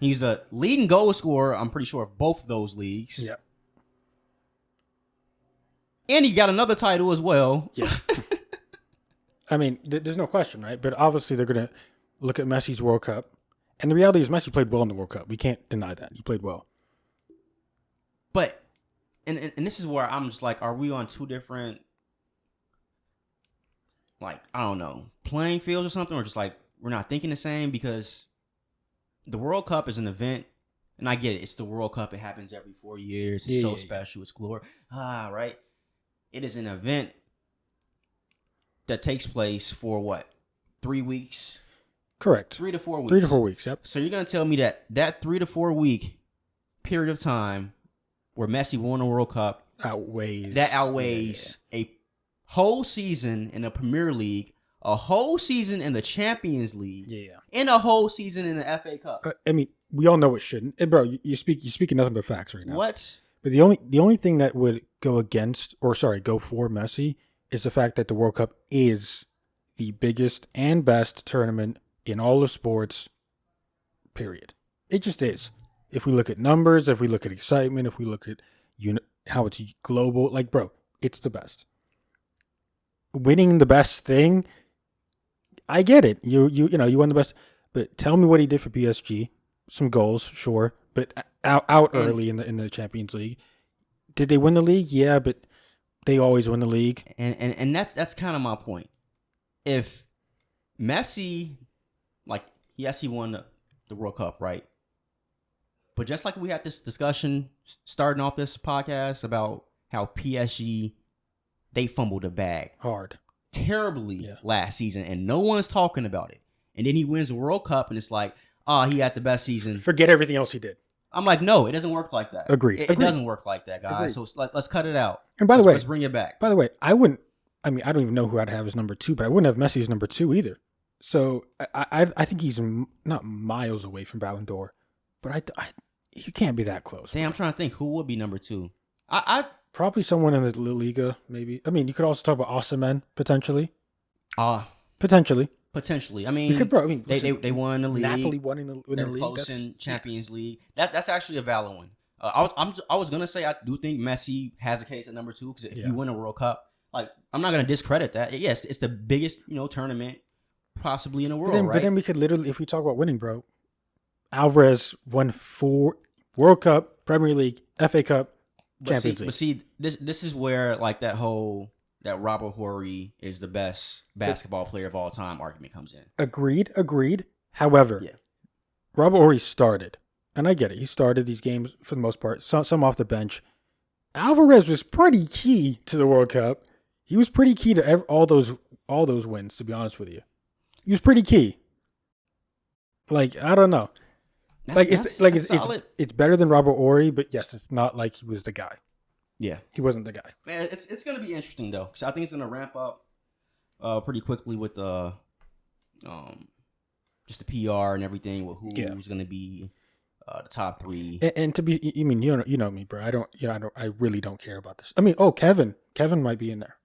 He's the leading goal scorer, I'm pretty sure, of both of those leagues. Yeah. And he got another title as well. Yeah. I mean, there's no question, right? But obviously they're going to look at Messi's World Cup. And the reality is Messi played well in the World Cup. We can't deny that. He played well. But, and this is where I'm just like, are we on two different, like, I don't know, playing fields or something? Or just like, we're not thinking the same? Because the World Cup is an event. And I get it. It's the World Cup. It happens every 4 years. It's so special. It's glory. Right? It is an event that takes place for what? 3 weeks? Correct. 3 to 4 weeks. 3 to 4 weeks, yep. So you're going to tell me that 3 to 4 week period of time where Messi won the World Cup outweighs a whole season in the Premier League, a whole season in the Champions League, and a whole season in the FA Cup. I mean, we all know it shouldn't. And bro, you're speaking nothing but facts right now. What? But the only thing that would go for Messi is the fact that the World Cup is the biggest and best tournament in all of sports, period. It just is. If we look at numbers, if we look at excitement, if we look at how it's global, like, bro, it's the best. Winning the best thing, I get it. You won the best, but tell me what he did for PSG. Some goals, sure, but out early in the Champions League. Did they win the league? Yeah, but they always win the league. And that's kind of my point. If Messi, like, yes, he won the World Cup, right? But just like we had this discussion starting off this podcast about how PSG, they fumbled the bag hard, terribly last season, and no one's talking about it. And then he wins the World Cup, and it's like, he had the best season. Forget everything else he did. I'm like, no, it doesn't work like that. Agreed. It doesn't work like that, guys. Agreed. So let's cut it out. And by the way, let's bring it back. By the way, I don't even know who I'd have as number 2, but I wouldn't have Messi as number 2 either. So I think he's not miles away from Ballon d'Or, but he can't be that close. Damn, I'm trying to think who would be number 2. I probably someone in the La Liga, maybe. I mean, you could also talk about Osimhen potentially. Potentially. Potentially. I We mean, could, bro. I mean, they won the league. Napoli won in the They're league. close in Champions League. That's actually a valid one. I was gonna say I do think Messi has a case at number 2 because if you win a World Cup, like I'm not gonna discredit that. Yes, it's the biggest tournament possibly in the world, right? But then we could literally, if we talk about winning, bro, Alvarez won 4 World Cup, Premier League, FA Cup, Champions League. But see, this is where like that Robert Horry is the best basketball player of all time argument comes in. Agreed. However, Robert Horry started, and I get it. He started these games for the most part, some off the bench. Alvarez was pretty key to the World Cup. He was pretty key to all those wins, to be honest with you. He was pretty key. Like, I don't know. It's better than Robert Horry, but yes, it's not like he was the guy. Yeah, he wasn't the guy. Man, it's gonna be interesting though, because I think it's gonna ramp up pretty quickly with just the PR and everything with who's gonna be the top 3. And to be, you mean you know me, bro. I really don't care about this. I mean, Kevin might be in there.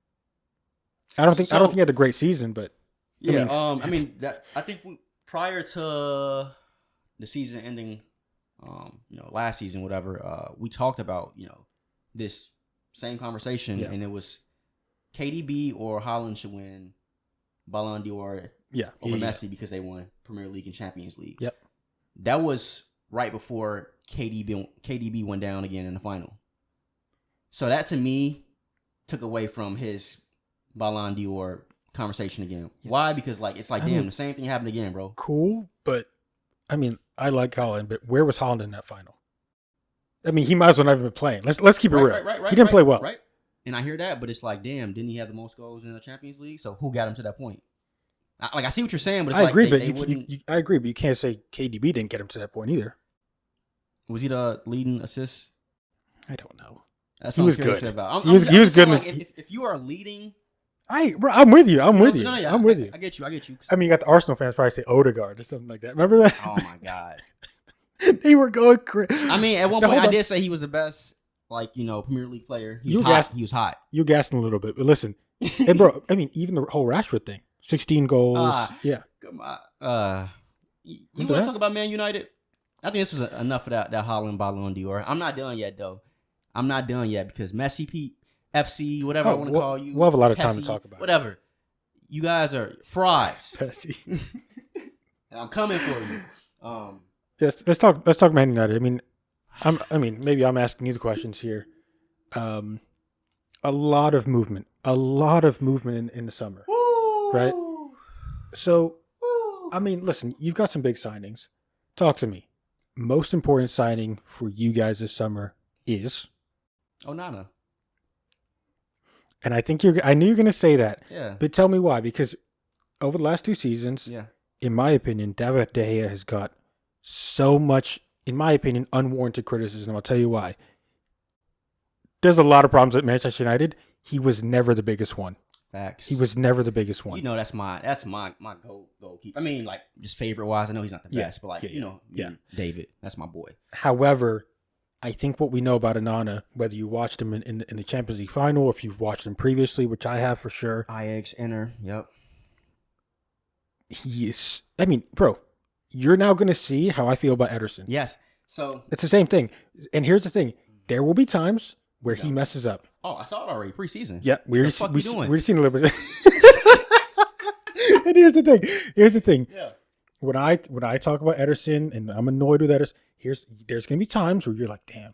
I don't think he had a great season, but I think prior to the season ending, last season, whatever, we talked about this same conversation, and it was KDB or Haaland should win Ballon d'Or over Messi because they won Premier League and Champions League. Yep, that was right before KDB went down again in the final. So that to me took away from his Ballon d'Or conversation again. Why? Because the same thing happened again, bro. Cool, but I mean, I like Haaland, but where was Haaland in that final? I mean, he might as well not have been playing. Let's keep it real. He didn't play well. Right. And I hear that, but it's like, damn, didn't he have the most goals in the Champions League? So who got him to that point? I see what you're saying, but it's I agree, but you can't say KDB didn't get him to that point either. Was he the leading assist? I don't know. That's what he was I'm good. About. He was good. Like, if you are leading, I'm with you. I'm with you. I get you. I mean, you got the Arsenal fans probably say Odegaard or something like that. Remember that? Oh my god, they were going crazy. I mean, at one point, I did say he was the best, Premier League player. He was hot. You're gassing a little bit, but listen, hey, bro. I mean, even the whole Rashford thing, 16 goals. Yeah. Come on. You want to talk about Man United? I think this was enough of that Haaland Ballon d'Or. I'm not done yet, though. I'm not done yet because Messi, Pete, FC, whatever I want to call you. We'll have a lot of time to talk about whatever. You guys are frauds. Pessy. And I'm coming for you. Yes, let's talk Man United. I mean, maybe I'm asking you the questions here. A lot of movement in the summer, right? So, I mean, listen, you've got some big signings. Talk to me. Most important signing for you guys this summer is Onana. And I knew you were going to say that. Yeah. But tell me why, because over the last 2 seasons, in my opinion, David De Gea has got so much, in my opinion, unwarranted criticism. I'll tell you why. There's a lot of problems at Manchester United. He was never the biggest one. Facts. He was never the biggest one. That's my goalkeeper. I mean, like, just favorite wise. I know he's not the best, but David, that's my boy. However, I think what we know about Onana, whether you watched him in the Champions League final, or if you've watched him previously, which I have for sure. Ajax, Inter, yep. He is. I mean, bro, you're now going to see how I feel about Ederson. Yes. So it's the same thing. And here's the thing: there will be times where he messes up. Oh, I saw it already preseason. Yeah, we're seeing a little bit. And here's the thing. Yeah. When I talk about Ederson and I'm annoyed with Ederson, there's gonna be times where you're like, damn,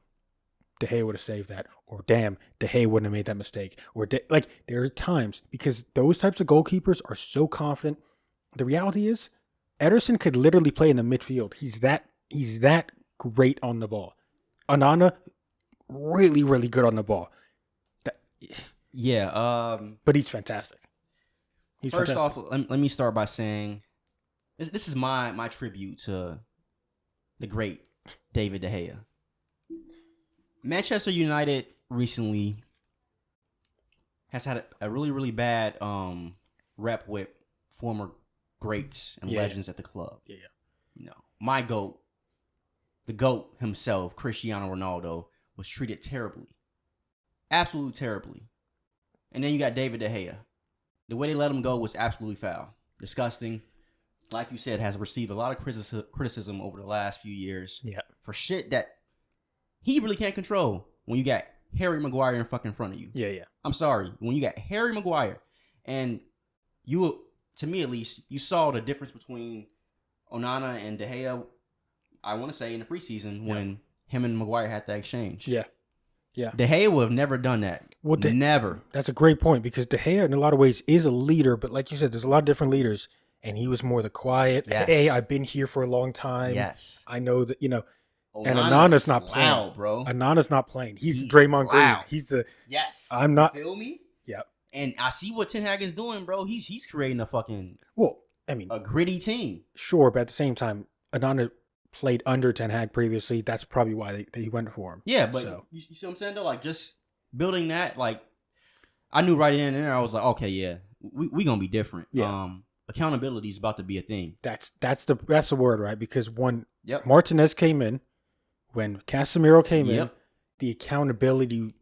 De Gea would have saved that, or damn, De Gea wouldn't have made that mistake, or there are times because those types of goalkeepers are so confident. The reality is, Ederson could literally play in the midfield. He's that great on the ball. Onana, really, really good on the ball. But he's fantastic. First off, let me start by saying this is my tribute to the great David De Gea. Manchester United recently has had a really, really bad rep with former greats and legends at the club. Yeah. My GOAT, the GOAT himself, Cristiano Ronaldo, was treated terribly. Absolutely terribly. And then you got David De Gea. The way they let him go was absolutely foul. disgusting. Like you said, has received a lot of criticism over the last few years. Yeah. For shit that he really can't control when you got Harry Maguire in fucking front of you. Yeah. I'm sorry. When you got Harry Maguire and you, to me at least, you saw the difference between Onana and De Gea, I want to say in the preseason when him and Maguire had that exchange. Yeah. De Gea would have never done that. Well, never. That's a great point because De Gea, in a lot of ways, is a leader. But like you said, there's a lot of different leaders. And he was more the quiet. Yes. Hey, I've been here for a long time. Yes. I know that, and Onana's Onana's not playing. loud, bro. Onana's not playing. He's Draymond Green. He's the... Yes. I'm not... Feel me? Yeah. And I see what Ten Hag is doing, bro. He's creating a fucking... Well, I mean... a gritty team. Sure, but at the same time, Onana played under Ten Hag previously. That's probably why they went for him. Yeah, but you see what I'm saying, though? Like, just building that, like... I knew right in and there, I was like, okay, yeah, we gonna be different. Yeah. Accountability is about to be a thing. That's the word, right? Because when Yep. Martinez came in, when Casemiro came in, Yep. the accountability,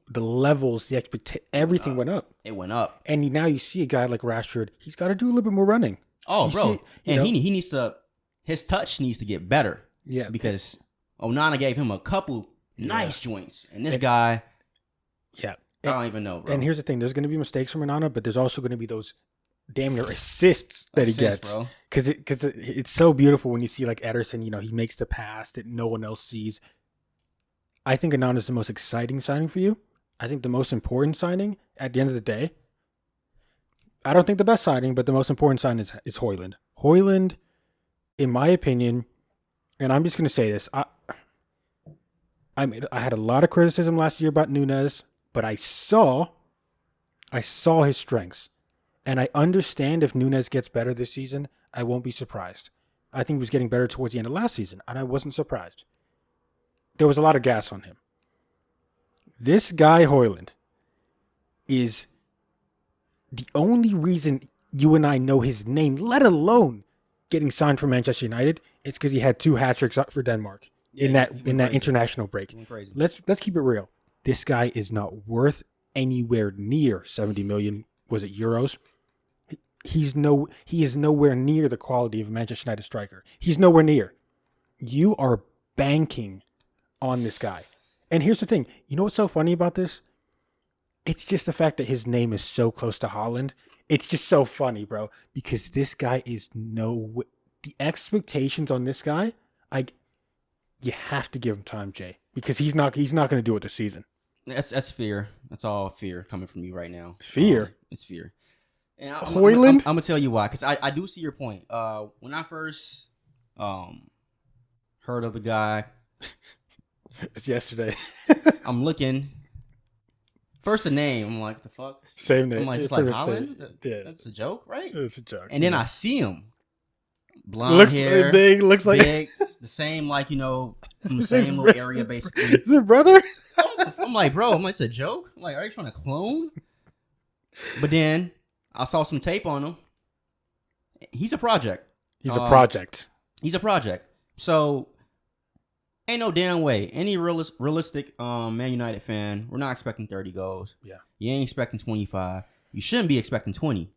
the levels, the everything went up. It went up. And now you see a guy like Rashford, he's got to do a little bit more running. Oh, You bro. see- and know- he needs to... His touch needs to get better. Yeah. Because Onana gave him a couple nice joints. And this guy... Yeah. I don't even know, bro. And here's the thing: there's going to be mistakes from Onana, but there's also going to be those damn near assists that he gets. Bro. Because it's so beautiful when you see like Ederson, he makes the pass that no one else sees. I think Onana is the most exciting signing for you. I think the most important signing at the end of the day. I don't think the best signing, but the most important sign is Højlund. Højlund, in my opinion, and I'm just going to say this: I had a lot of criticism last year about Núñez. But I saw his strengths. And I understand if Núñez gets better this season, I won't be surprised. I think he was getting better towards the end of last season, and I wasn't surprised. There was a lot of gas on him. This guy, Højlund, is the only reason you and I know his name, let alone getting signed for Manchester United. It's because he had 2 hat-tricks for Denmark in that international break. Let's keep it real. This guy is not worth anywhere near 70 million. Was it euros? He is nowhere near the quality of a Manchester United striker. He's nowhere near. You are banking on this guy. And here's the thing. You know what's so funny about this? It's just the fact that his name is so close to Haaland. It's just so funny, bro. Because this guy is the expectations on this guy, you have to give him time, Jay. Because he's not going to do it this season. That's fear. That's all fear coming from you right now. Fear? It's fear. And Højlund? I'm going to tell you why. Because I do see your point. When I first heard of the guy. It's yesterday. I'm looking. First the name. I'm like, the fuck? Same name. I'm like, it's like Haaland? Yeah. That's a joke, right? It's a joke. And then I see him. Blonde hair. Big. Looks like... Big. The same, like, from the same little area, basically. Is it brother? I'm like, bro, it's a joke? I'm like, are you trying to clone? But then I saw some tape on him. He's a project. He's a project. He's a project. So, ain't no damn way. Any realistic Man United fan, we're not expecting 30 goals. Yeah. You ain't expecting 25. You shouldn't be expecting 20.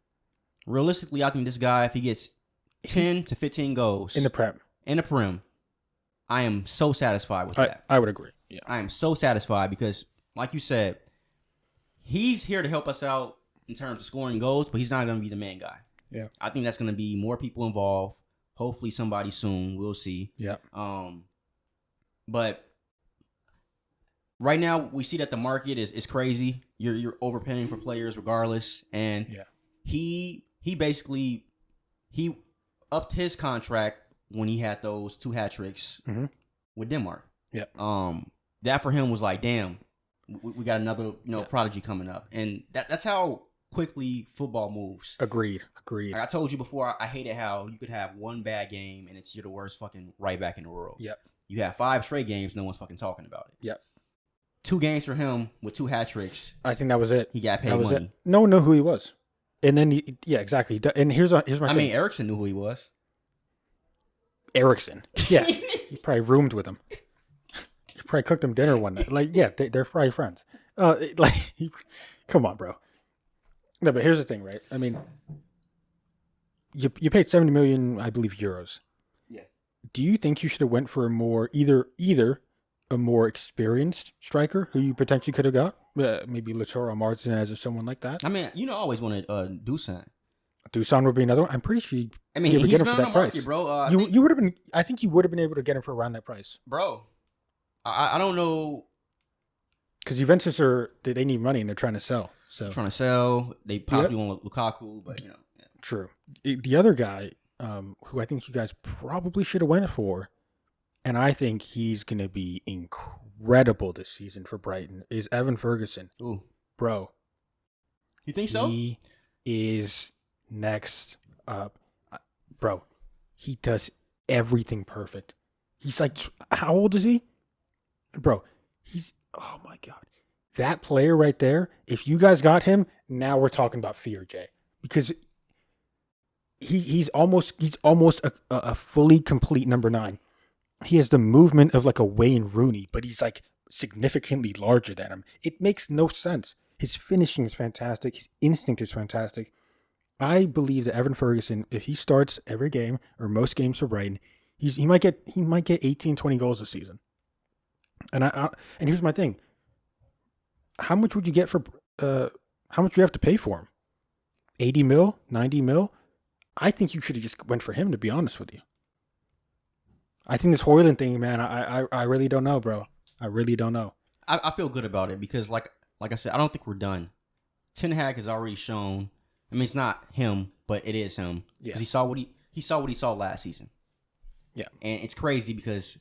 Realistically, I think this guy, if he gets 10 to 15 goals. In the Prem. I am so satisfied with that. I would agree. Yeah. I am so satisfied because, like you said, he's here to help us out in terms of scoring goals, but he's not going to be the main guy. Yeah. I think that's going to be more people involved. Hopefully somebody soon. We'll see. Yeah. But right now we see that the market is crazy. You're overpaying for players regardless. And he basically upped his contract when he had those 2 hat tricks with Denmark. Yeah. That for him was like, damn, we got another prodigy coming up, and that's how quickly football moves. Agreed. Like I told you before, I hated how you could have one bad game and you're the worst fucking right back in the world. Yep. You have 5 straight games, no one's fucking talking about it. Yep. 2 games for him with 2 hat tricks. I think that was it. He got paid money. It. No one knew who he was, and then exactly. And here's my. I mean, Eriksen knew who he was. Eriksen. Yeah, he probably roomed with him. He probably cooked him dinner one night. Like, yeah, they're probably friends. Come on, bro. No, but here's the thing, right? I mean, you paid 70 million, I believe, euros. Yeah. Do you think you should have went for a more either a more experienced striker who you potentially could have got, maybe Lautaro Martinez or someone like that? I mean, I always wanted Dusan. Dusan would be another one. I'm pretty sure you he's get him been for on that the price, market, bro. you would have been. I think you would have been able to get him for around that price, bro. I don't know, because Juventus they need money and they're trying to sell. So trying to sell. They possibly want Lukaku, but Yeah. True. The other guy, who I think you guys probably should have went for, and I think he's going to be incredible this season for Brighton, is Evan Ferguson. Ooh. Bro. You think so? He is next up. Bro, he does everything perfect. He's like, how old is he? Bro, oh my God. That player right there, if you guys got him, now we're talking about fear, Jay. Because he's almost a fully complete number 9. He has the movement of like a Wayne Rooney, but he's like significantly larger than him. It makes no sense. His finishing is fantastic. His instinct is fantastic. I believe that Evan Ferguson, if he starts every game or most games for Brighton, he might get 18, 20 goals this season. And and here's my thing. How much would you get for how much do you have to pay for him? 80 mil, 90 mil? I think you should have just went for him, to be honest with you. I think this Højlund thing, man, I really don't know, bro. I really don't know. I feel good about it because, like I said, I don't think we're done. Ten Hag has already shown. I mean, it's not him, but it is him. Yeah. Because he saw what he saw last season. Yeah. And it's crazy because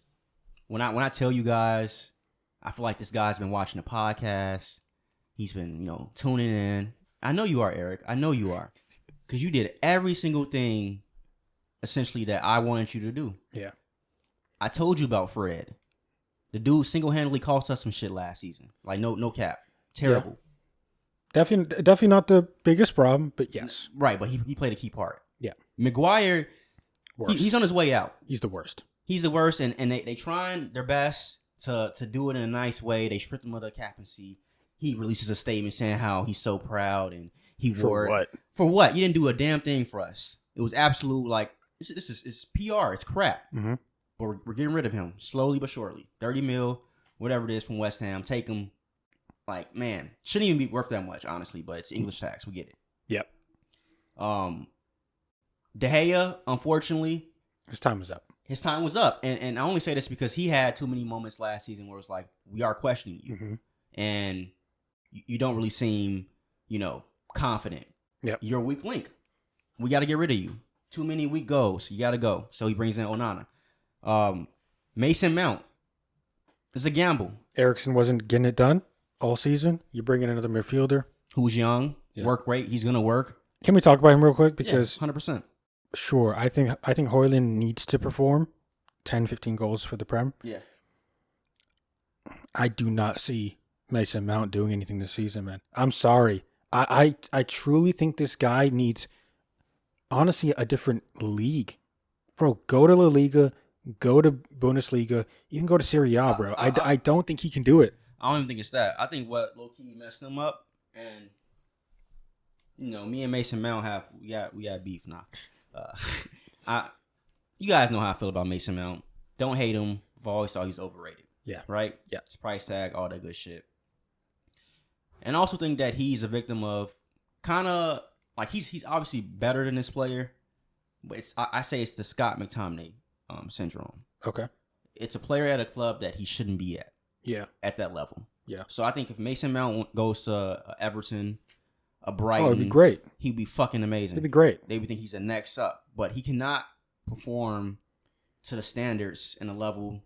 when I tell you guys, I feel like this guy's been watching the podcast. He's been, tuning in. I know you are, Eric. I know you are. Because you did every single thing, essentially, that I wanted you to do. Yeah. I told you about Fred. The dude single-handedly cost us some shit last season. Like, no cap. Terrible. Yeah. Definitely not the biggest problem, but yes. Right, but he played a key part. Yeah. Maguire, he's on his way out. He's the worst. He's the worst, and they trying their best to do it in a nice way. They stripped him of the captaincy. He releases a statement saying how he's so proud and he wore For what? For what? You didn't do a damn thing for us. It was absolute, like, it's PR. It's crap. Mm-hmm. But we're getting rid of him slowly but surely. 30 mil, whatever it is from West Ham. Take him. Like, man, shouldn't even be worth that much, honestly, but it's English tax. We get it. Yep. De Gea, unfortunately, his time was up. His time was up. And I only say this because he had too many moments last season where it's like, we are questioning you. Mm-hmm. And you don't really seem, confident. Yep. You're a weak link. We got to get rid of you. Too many weak goals. You got to go. So he brings in Onana. Mason Mount. It's a gamble. Eriksen wasn't getting it done all season. You bring in another midfielder who's young, work great. He's going to work. Can we talk about him real quick? Because 100%. Sure. I think Højlund needs to perform 10, 15 goals for the Prem. Yeah. I do not see Mason Mount doing anything this season, man. I'm sorry. I truly think this guy needs, honestly, a different league. Bro, go to La Liga, go to Bundesliga, even go to Serie A, bro. I don't think he can do it. I don't even think it's that. I think what low-key messed him up, and, me and Mason Mount we got beef now. You guys know how I feel about Mason Mount. Don't hate him. I've always thought he's overrated. Yeah. Right? Yeah. His price tag, all that good shit. And I also think that he's a victim of kind of, like, he's obviously better than this player, but I say it's the Scott McTominay syndrome. Okay. It's a player at a club that he shouldn't be at. Yeah. At that level. Yeah. So I think if Mason Mount goes to Everton, a Brighton, it'd be great. He'd be fucking amazing. It'd be great. They would think he's the next up, but he cannot perform to the standards and the level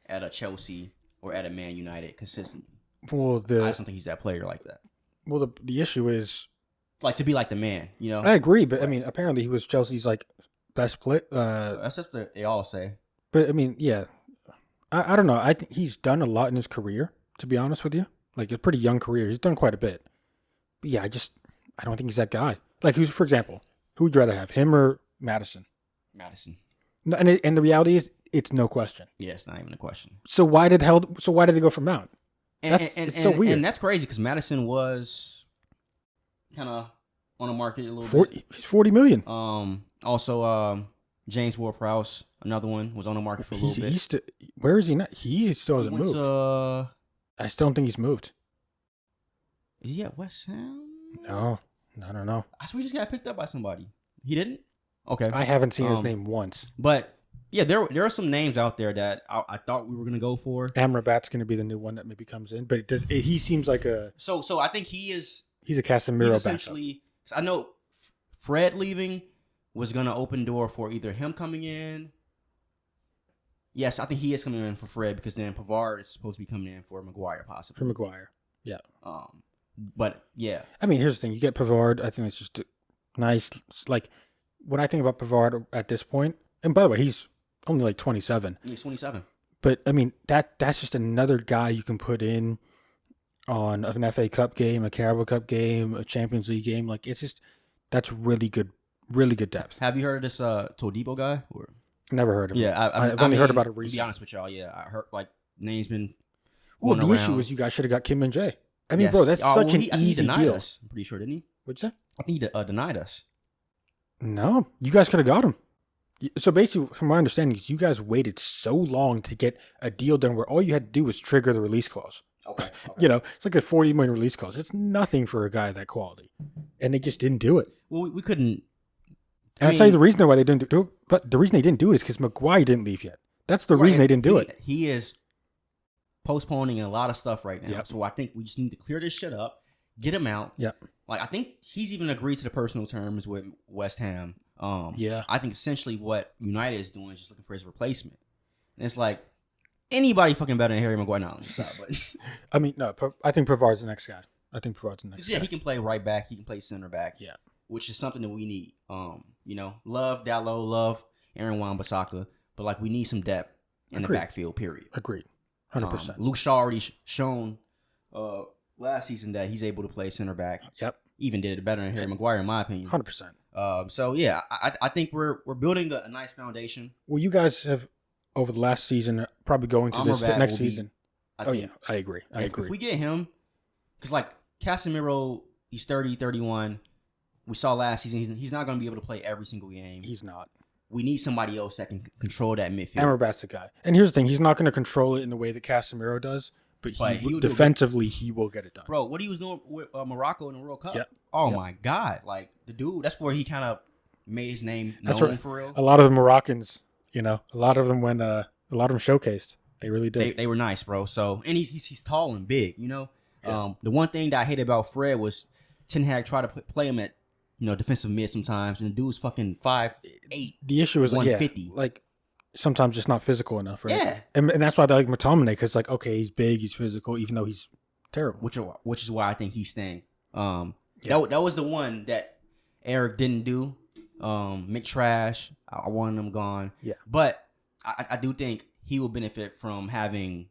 at a Chelsea or at a Man United consistently. Well, I just don't think he's that player like that. Well, the issue is, like, to be like the man, I agree, but I mean, apparently he was Chelsea's like best play. That's just what they all say. But I mean, yeah, I don't know. I think he's done a lot in his career. To be honest with you, like a pretty young career, he's done quite a bit. But yeah, I don't think he's that guy. Like, for example, who would you rather have, him or Madison? Madison. No, and the reality is, it's no question. Yeah, it's not even a question. So why did they go for Mount? It's so weird. And that's crazy because Madison was kind of on the market a little bit. He's 40 million. Also, James Ward-Prowse, another one, was on the market for a little bit. Where is he now? He still hasn't moved. I still don't think he's moved. Is he at West Ham? No, I don't know. I swear he just got picked up by somebody. He didn't? Okay. I haven't seen his name once. But yeah, there are some names out there that I thought we were gonna go for. Amrabat's gonna be the new one that maybe comes in, but he seems like a. So I think he's a Casemiro essentially. I know Fred leaving was gonna open door for either him coming in. Yes, I think he is coming in for Fred because then Pavard is supposed to be coming in for Maguire possibly. For Maguire, yeah. But yeah, I mean, here's the thing: you get Pavard. I think it's just nice. Like when I think about Pavard at this point, and by the way, he's only like 27. He's 27. But I mean, that's just another guy you can put in on an FA Cup game, a Carabao Cup game, a Champions League game. Like that's really good depth. Have you heard of this Todibo guy? Or never heard of him. Yeah, I've only heard about it recently. To be honest with y'all, yeah, I heard like names been. Well, the issue is you guys should have got Kim Min Jae. I mean, bro, that's such an easy deal. Us, I'm pretty sure, didn't he? What'd you say? I think he denied us. No, you guys could have got him. So basically, from my understanding, is you guys waited so long to get a deal done where all you had to do was trigger the release clause. Okay. It's like a 40 million release clause. It's nothing for a guy of that quality, and they just didn't do it. Well, we couldn't. I'll tell you the reason why they didn't do it. But the reason they didn't do it is because Maguire didn't leave yet. That's the reason they didn't do it. He is postponing a lot of stuff right now. Yep. So I think we just need to clear this shit up, get him out. Yep. Like I think he's even agreed to the personal terms with West Ham. Yeah. I think essentially what United is doing is just looking for his replacement. And it's like anybody fucking better than Harry Maguire now. But I mean, no, I think Pavard's the next guy. Guy. Yeah, he can play right back. He can play center back. Yeah. Which is something that we need. Love Dalot, love Aaron Wan-Bissaka, but like we need some depth in the backfield. Period. Agreed. 100%. Luke Shaw already shown last season that he's able to play center back. Yep. Even did it better than Harry Maguire, in my opinion. 100%. So yeah, I think we're building a nice foundation. Well, you guys have over the last season probably going to this next season. I agree. If we get him, because like Casemiro, he's 30, 31. We saw last season he's not going to be able to play every single game. He's not. We need somebody else that can control that midfield. Amrabat's the guy. And here's the thing: he's not going to control it in the way that Casemiro does. But defensively, he will get it done. Bro, what he was doing with Morocco in the World Cup. Yep. Oh, my God. Like, the dude, that's where he kind of made his name known for real. A lot of the Moroccans, a lot of them showcased. They really did. They were nice, bro. So, and he's tall and big, Yeah. The one thing that I hated about Fred was Ten Hag tried to play him at, defensive mid sometimes, and the dude was fucking 5'8". The issue is 150. Like sometimes just not physical enough, right? Yeah. And that's why they like McTominay, because okay, he's big, he's physical, even though he's terrible. Which is why I think he's staying. That was the one that Eric didn't do. Mick Trash, I wanted him gone. Yeah. But I do think he will benefit from having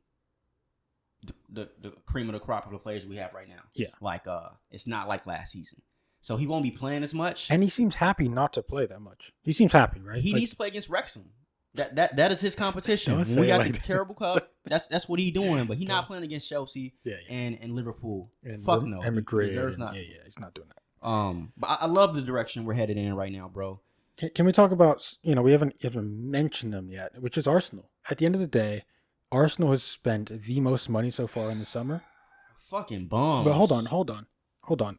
the cream of the crop of the players we have right now. Yeah. Like it's not like last season. So he won't be playing as much. And he seems happy not to play that much. He seems happy, right? He needs to play against Wrexham. That is his competition. When we got the terrible cup, that's what he's doing. But he's not playing against Chelsea and Liverpool. Fuck no. And Madrid. Not. Yeah, he's not doing that. But I love the direction we're headed in right now, bro. Can we talk about, we haven't even mentioned them yet, which is Arsenal. At the end of the day, Arsenal has spent the most money so far in the summer. Fucking bums. But hold on.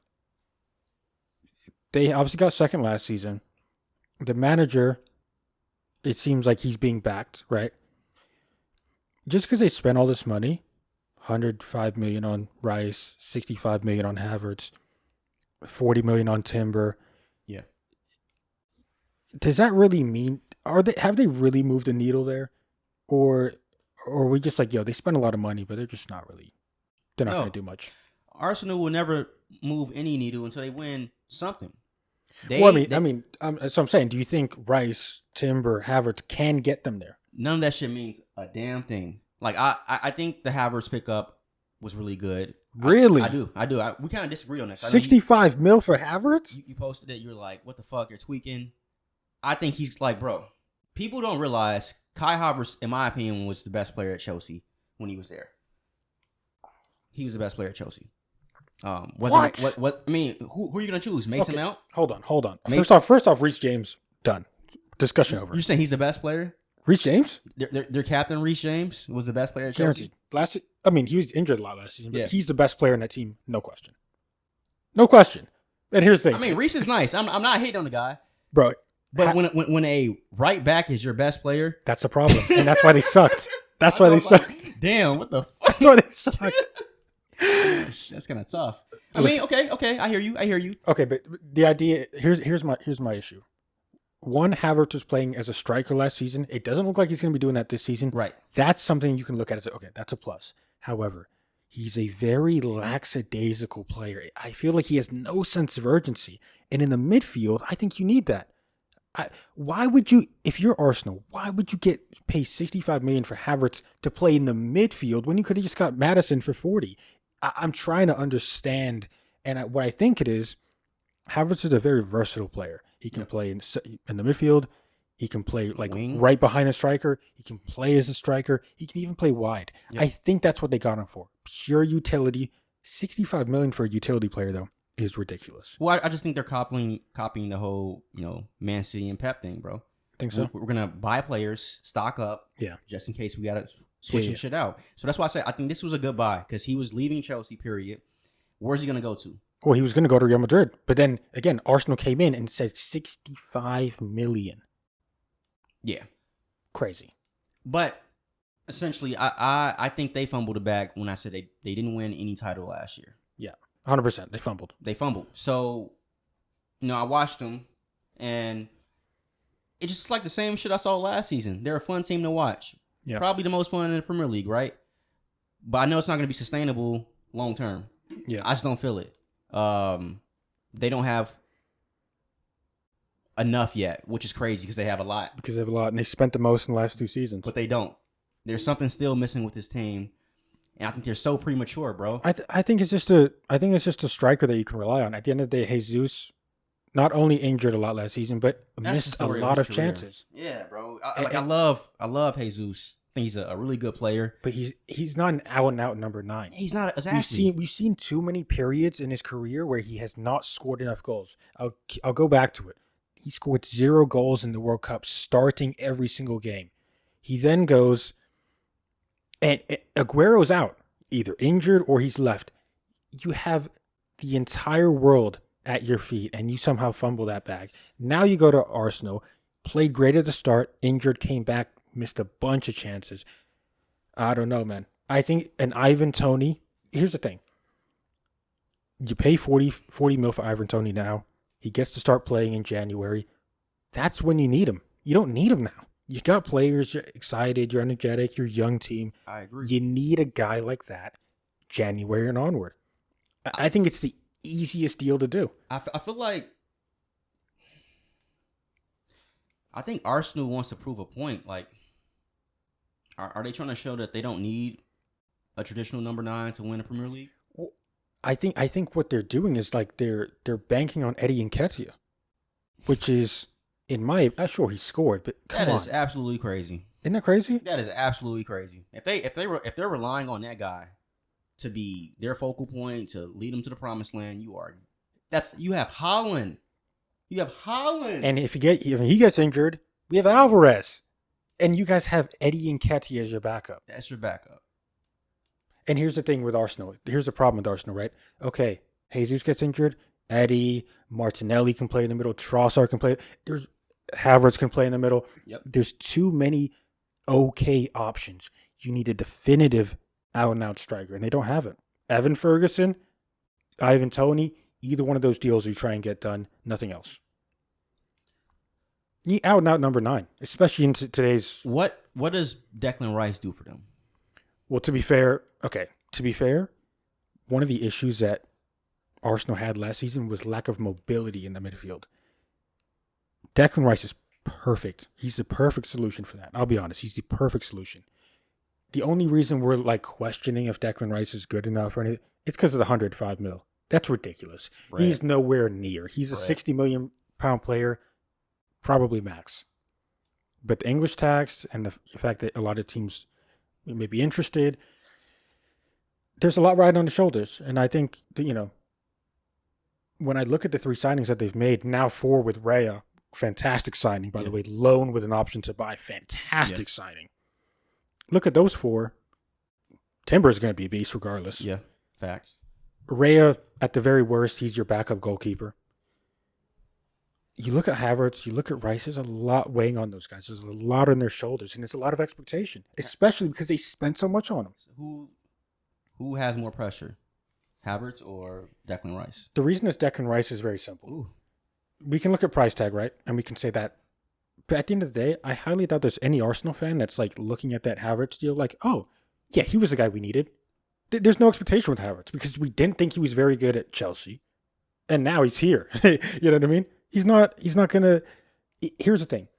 They obviously got second last season. The manager, it seems like he's being backed, right? Just because they spent all this money, 105 million on Rice, 65 million on Havertz, 40 million on Timber. Yeah. Does that really mean have they really moved the needle there? Or are we just like, they spend a lot of money, but they're just not really, they're not going to do much. Arsenal will never move any needle until they win something. So I'm saying, do you think Rice, Timber, Havertz can get them there? None of that shit means a damn thing. Like I think the Havertz pickup was really good. Really? I do. We kind of disagree on that. 65 mil for Havertz? You posted it. You're like, what the fuck? You're tweaking. I think he's like, bro. People don't realize Kai Havertz, in my opinion, was the best player at Chelsea when he was there. He was the best player at Chelsea. What? I mean, who are you gonna choose? Mason Mount? Hold on. Mason? First off, Reece James Done. Discussion over. You're saying he's the best player? Reece James? Their captain, Reece James, was the best player at Chelsea? Guaranteed. He was injured a lot last season, but Yeah. he's the best player in that team. No question. No question. And here's the thing. I mean, Reece is nice. I'm not hating on the guy. Bro. But when a right back is your best player, that's a problem. And that's why they sucked. That's why they sucked. Damn, what the fuck? That's why they sucked. That's kind of tough. I mean, okay. I hear you. Okay, but the idea here's my issue. One, Havertz was playing as a striker last season. It doesn't look like he's going to be doing that this season. Right. That's something you can look at as, okay, that's a plus. However, he's a very lackadaisical player. I feel like he has no sense of urgency. And in the midfield, I think you need that. Why would you, if you're Arsenal, why would you pay $65 million for Havertz to play in the midfield when you could have just got Maddison for 40? I'm trying to understand, and what I think it is, Havertz is a very versatile player. He can play in the midfield. He can play like wing, right behind a striker. He can play as a striker. He can even play wide. Yep. I think that's what they got him for. Pure utility. $65 million for a utility player, though, is ridiculous. Well, I just think they're copying the whole, Man City and Pep thing, bro. Think so? We're gonna buy players, stock up, just in case we gotta switch some shit out. So that's why I say I think this was a good buy because he was leaving Chelsea. Period. Where's he gonna go to? Well, he was going to go to Real Madrid, but then again, Arsenal came in and said $65 million. Yeah, crazy. But essentially, I think they fumbled the bag when I said they didn't win any title last year. Yeah, 100%. They fumbled. So, I watched them, and it's just like the same shit I saw last season. They're a fun team to watch. Yeah. Probably the most fun in the Premier League, right? But I know it's not going to be sustainable long term. Yeah, I just don't feel it. They don't have enough yet, which is crazy because they have a lot. And they spent the most in the last 2 seasons. But they don't. There's something still missing with this team, and I think they're so premature, bro. I think it's just a striker that you can rely on. At the end of the day, Jesus not only injured a lot last season, but missed a lot of chances. Yeah, bro. I love Jesus. I think he's a really good player, but he's not an out and out number 9. He's not exactly. We've seen too many periods in his career where he has not scored enough goals. I'll go back to it. He scored 0 goals in the World Cup, starting every single game. He then goes, and Aguero's out, either injured or he's left. You have the entire world at your feet, and you somehow fumble that bag. Now you go to Arsenal, played great at the start, injured, came back, missed a bunch of chances. I don't know, man. I think an Ivan Toney, here's the thing. You pay 40 mil for Ivan Toney now. He gets to start playing in January. That's when you need him. You don't need him now. You got players, you're excited, you're energetic, you're a young team. I agree. You need a guy like that January and onward. I think it's the easiest deal to do. I feel like I think Arsenal wants to prove a point. Like, are they trying to show that they don't need a traditional number 9 to win the Premier League? Well, I think what they're doing is like they're banking on Eddie Nketiah, which is sure he scored, but come on. That is absolutely crazy. Isn't that crazy? That is absolutely crazy. If they're relying on that guy to be their focal point to lead them to the promised land, you have Haaland. You have Haaland. And if he gets injured, we have Alvarez. And you guys have Eddie Nketiah as your backup. That's your backup. And here's the thing with Arsenal. Here's the problem with Arsenal, right? Okay, Jesus gets injured. Eddie, Martinelli can play in the middle. Trossard can play. Havertz can play in the middle. Yep. There's too many okay options. You need a definitive out-and-out striker, and they don't have it. Evan Ferguson, Ivan Toney, either one of those deals you try and get done, nothing else. You need out-and-out number 9, especially in today's... What does Declan Rice do for them? Well, to be fair, one of the issues that Arsenal had last season was lack of mobility in the midfield. Declan Rice is perfect. He's the perfect solution for that. I'll be honest. He's the perfect solution. The only reason we're like questioning if Declan Rice is good enough or anything, it's because of the 105 mil. That's ridiculous. Right. He's nowhere near. He's a 60 million pound player, probably max. But the English tax and the fact that a lot of teams may be interested, there's a lot riding on the shoulders. And I think that, when I look at the 3 signings that they've made, now 4 with Raya, fantastic signing, by the way. Loan with an option to buy, fantastic signing. Look at those 4. Timber's going to be a beast regardless. Yeah, facts. Rhea, at the very worst, he's your backup goalkeeper. You look at Havertz, you look at Rice, there's a lot weighing on those guys. There's a lot on their shoulders, and there's a lot of expectation, especially because they spent so much on them. So who has more pressure, Havertz or Declan Rice? The reason it's Declan Rice is very simple. Ooh. We can look at price tag, right? And we can say that. But at the end of the day, I highly doubt there's any Arsenal fan that's like looking at that Havertz deal like, oh, yeah, he was the guy we needed. There's no expectation with Havertz because we didn't think he was very good at Chelsea. And now he's here. You know what I mean? He's not going to. Here's the thing.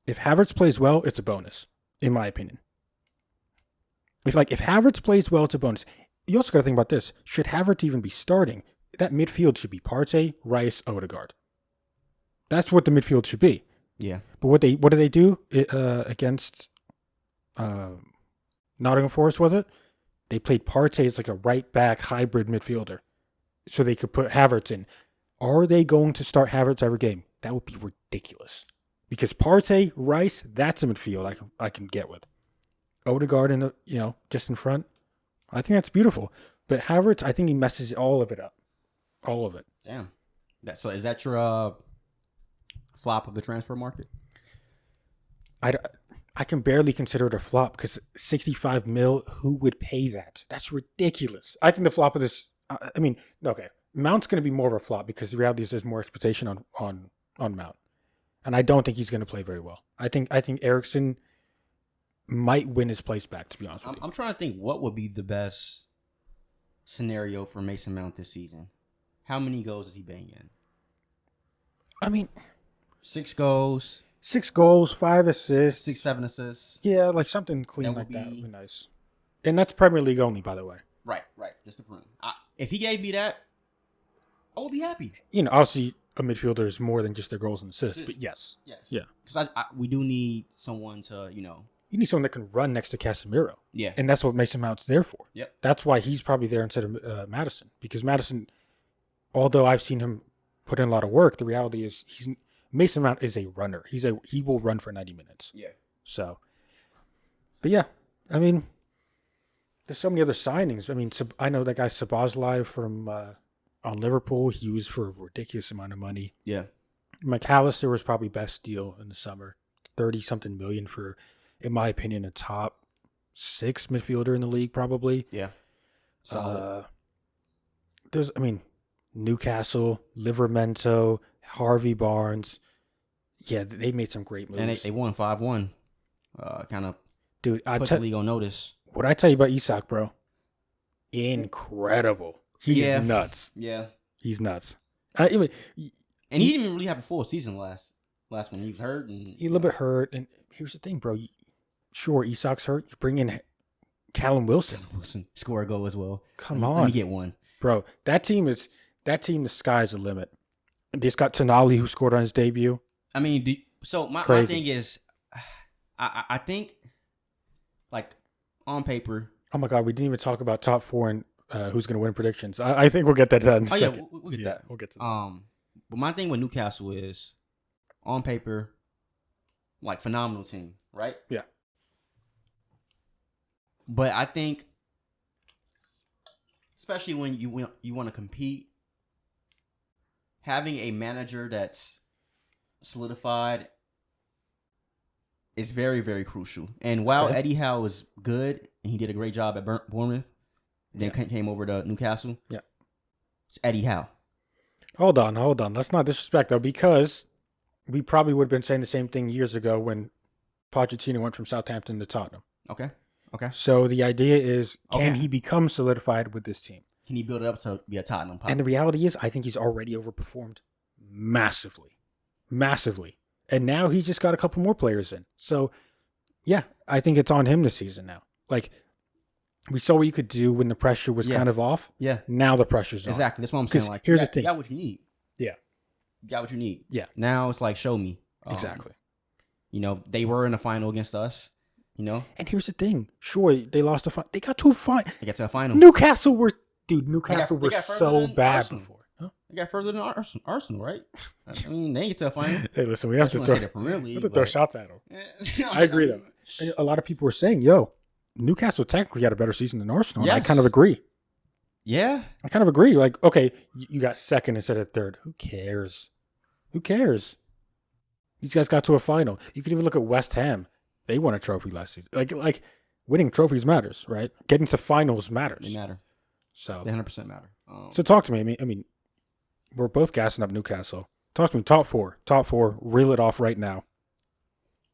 If Havertz plays well, it's a bonus, in my opinion. If Havertz plays well, it's a bonus. You also got to think about this. Should Havertz even be starting? That midfield should be Partey, Rice, Odegaard. That's what the midfield should be. Yeah. But what do they do against Nottingham Forest, was it? They played Partey as like a right-back hybrid midfielder so they could put Havertz in. Are they going to start Havertz every game? That would be ridiculous. Because Partey, Rice, that's a midfield I can get with. Odegaard in just in front. I think that's beautiful. But Havertz, I think he messes all of it up. All of it. Damn. So is that your flop of the transfer market? I can barely consider it a flop because 65 mil, who would pay that? That's ridiculous. I think the flop of this, okay. Mount's going to be more of a flop because the reality is there's more expectation on Mount. And I don't think he's going to play very well. I think Eriksen might win his place back, to be honest with you. I'm trying to think what would be the best scenario for Mason Mount this season. How many goals is he banging in? I mean, 6 goals. 6 goals, 5 assists. 6, 7 assists. Yeah, like something clean that would be nice. And that's Premier League only, by the way. Right. Just the prune. If he gave me that, I would be happy. Obviously, a midfielder is more than just their goals and assists, but yes. Yeah. Because we do need someone to, You need someone that can run next to Casemiro. Yeah. And that's what Mason Mount's there for. Yep. That's why he's probably there instead of Maddison. Because Maddison, although I've seen him put in a lot of work, the reality is Mason Mount is a runner. He will run for 90 minutes. Yeah. So, but yeah, there's so many other signings. I know that guy Szoboszlai from on Liverpool. He was for a ridiculous amount of money. Yeah. McAllister was probably best deal in the summer. 30-something million for, in my opinion, a top 6 midfielder in the league, probably. Yeah. Solid. Newcastle, Livramento, Harvey Barnes. Yeah, they made some great moves. And they won 5-1. Kind of Dude, put the league on notice. What I tell you about Isak, bro? Incredible. He's nuts. Yeah. He's nuts. And he didn't even really have a full season last one. He was hurt. He's a little bit hurt. And here's the thing, bro. Sure, Isak's hurt. You bring in Callum Wilson. Score a goal as well. Come on. Let me get one. Bro, that team, the sky's the limit. They just got Tonali, who scored on his debut. My thing is, I think, like, on paper. Oh, my God. We didn't even talk about top 4 and who's going to win predictions. I think we'll get that done in a second. Yeah, we'll get that. We'll get to that. But my thing with Newcastle is, on paper, like, phenomenal team, right? Yeah. But I think, especially when you want to compete, having a manager that's solidified is very, very crucial. And while Eddie Howe was good and he did a great job at Bournemouth, then came over to Newcastle. Yeah, it's Eddie Howe. Hold on. Let's not disrespect though, because we probably would have been saying the same thing years ago when Pochettino went from Southampton to Tottenham. Okay. So the idea is, can he become solidified with this team? Can he build it up to be a Tottenham Pop? And the reality is, I think he's already overperformed massively. And now he's just got a couple more players in. So, yeah, I think it's on him this season now. Like, we saw what you could do when the pressure was kind of off. Yeah. Now the pressure's on. Exactly. That's what I'm saying. Like, here's the thing. You got what you need. Yeah. You got what you need. Yeah. Now it's like, show me. Exactly. They were in the final against us. And here's the thing. Sure, they lost the final. They got to a final. They got to a final. Newcastle were so bad Arsenal. before. They got further than Arsenal, right? I mean, they get to a final. Hey, listen, we have to throw, throw shots at them. I agree, though. And a lot of people were saying, yo, Newcastle technically had a better season than Arsenal. Yes. And I kind of agree. Yeah. I kind of agree. Like, okay, you got second instead of third. Who cares? Who cares? These guys got to a final. You can even look at West Ham. They won a trophy last season. Like winning trophies matters, right? Getting to finals matters. They matter. So they 100% matter. So talk to me. I mean, we're both gassing up Newcastle. Talk to me. Top four. Reel it off right now.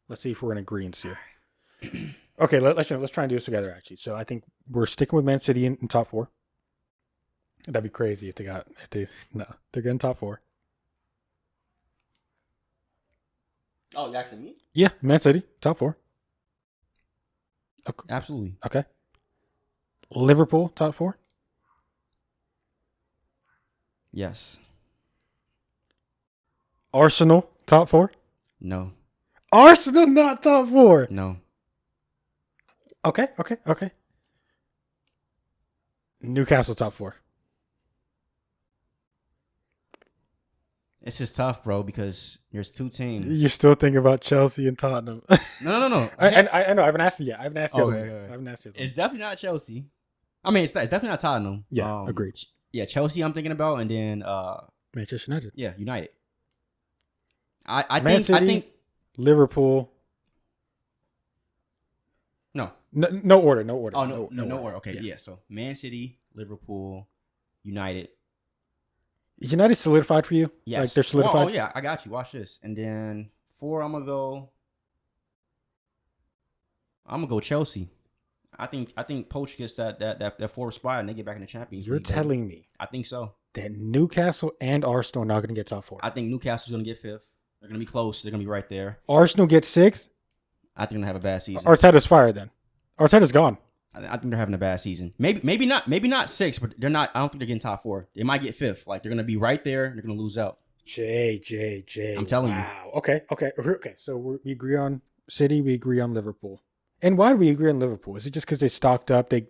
Let's see if we're in agreement here. Okay, let's try and do this together. Actually, so I think we're sticking with Man City in top four. That'd be crazy if no, they're getting top four. Oh, you asking me? Yeah, Man City, top four. Okay. Absolutely. Okay. Liverpool, top four? Yes. Arsenal, top four? No. Arsenal, not top four? No. Okay. Newcastle, top four? It's just tough, bro, because there's two teams. You're still thinking about Chelsea and Tottenham. No. I know. I haven't asked you yet. I haven't asked you. It's definitely not Chelsea. I mean, it's definitely not Tottenham. Yeah, agreed. Yeah, Chelsea I'm thinking about, and then Manchester United. Yeah, United. I think Liverpool. No order. Oh no order. Okay, yeah. So Man City, Liverpool, United. Is United solidified for you? Yes. Like they're solidified? Oh, yeah. I got you. Watch this. And then 4, I'm going to go Chelsea. I think Poach gets that 4th spot and they get back in the Champions League. You're telling me. I think so. That Newcastle and Arsenal are not going to get top 4. I think Newcastle's going to get 5th. They're going to be close. They're going to be right there. Arsenal gets 6th? I think they're going to have a bad season. Arteta's fired then. Arteta's gone. I think they're having a bad season. Maybe not 6, but they're not. I don't think they're getting top 4. They might get 5th. Like they're gonna be right there. They're gonna lose out. J. I'm telling you. Wow. Okay. So we agree on City. We agree on Liverpool. And why do we agree on Liverpool? Is it just because they stocked up? They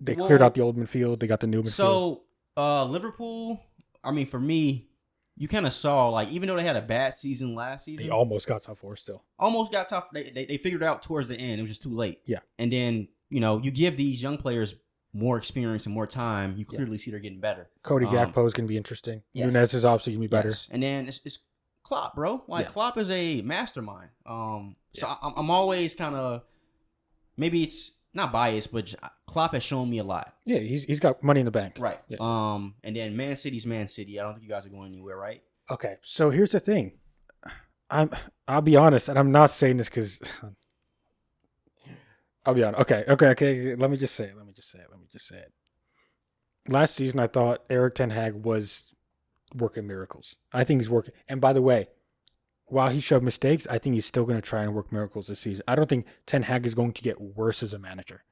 cleared out the old midfield. They got the new midfield. So Liverpool. I mean, for me, you kind of saw like even though they had a bad season last season, they almost got top 4 still. Almost got top. They figured it out towards the end. It was just too late. Yeah. And then. You know, you give these young players more experience and more time, you clearly see they're getting better. Cody Gakpo is going to be interesting. Yes. Nunez is obviously going to be better. Yes. And then it's Klopp, bro. Like, Klopp is a mastermind. So I'm always kind of, maybe it's not biased, but Klopp has shown me a lot. Yeah, he's got money in the bank. Right. Yeah. And then Man City's Man City. I don't think you guys are going anywhere, right? Okay, so here's the thing. I'll be honest, and I'm not saying this because... I'll be honest. Okay. Let me just say it. Last season, I thought Eric Ten Hag was working miracles. I think he's working. And by the way, while he showed mistakes, I think he's still going to try and work miracles this season. I don't think Ten Hag is going to get worse as a manager.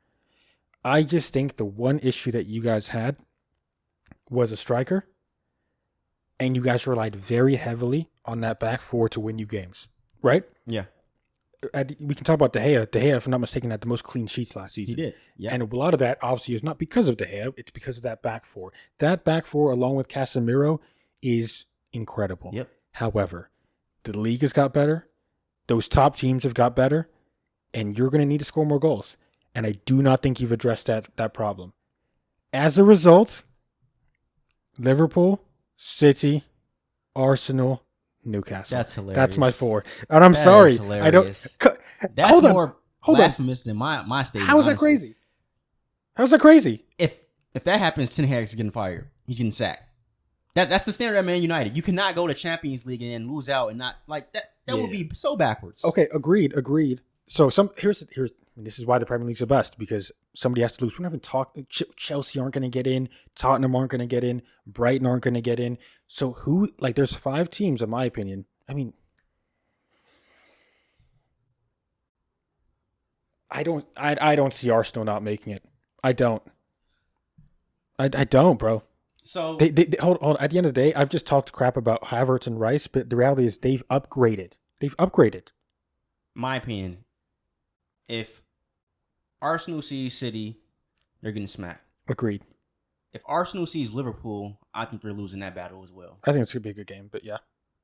I just think the one issue that you guys had was a striker, and you guys relied very heavily on that back four to win you games, right? Yeah. We can talk about De Gea. De Gea, if I'm not mistaken, had the most clean sheets last season. He did, yeah. And a lot of that, obviously, is not because of De Gea. It's because of that back four. That back four, along with Casemiro, is incredible. Yep. However, the league has got better. Those top teams have got better. And you're going to need to score more goals. And I do not think you've addressed that problem. As a result, Liverpool, City, Arsenal, Newcastle. That's hilarious. That's my four. And I'm sorry. I don't. That's more blasphemous than my statement. How is that crazy? How's that crazy? If that happens, Ten Hag's getting fired. He's getting sacked. That's the standard at Man United. You cannot go to Champions League and lose out and not like that. That would be so backwards. Okay, agreed. So here's this is why the Premier League's the best, because somebody has to lose. We haven't talked. Chelsea aren't going to get in. Tottenham aren't going to get in. Brighton aren't going to get in. So who? Like, there's 5 teams, in my opinion. I mean, I don't see Arsenal not making it. I don't. I don't, bro. So they hold on. At the end of the day, I've just talked crap about Havertz and Rice, but the reality is they've upgraded. My opinion, if Arsenal sees City, they're getting smacked. Agreed. If Arsenal sees Liverpool, I think they're losing that battle as well. I think it's gonna be a good game, but yeah,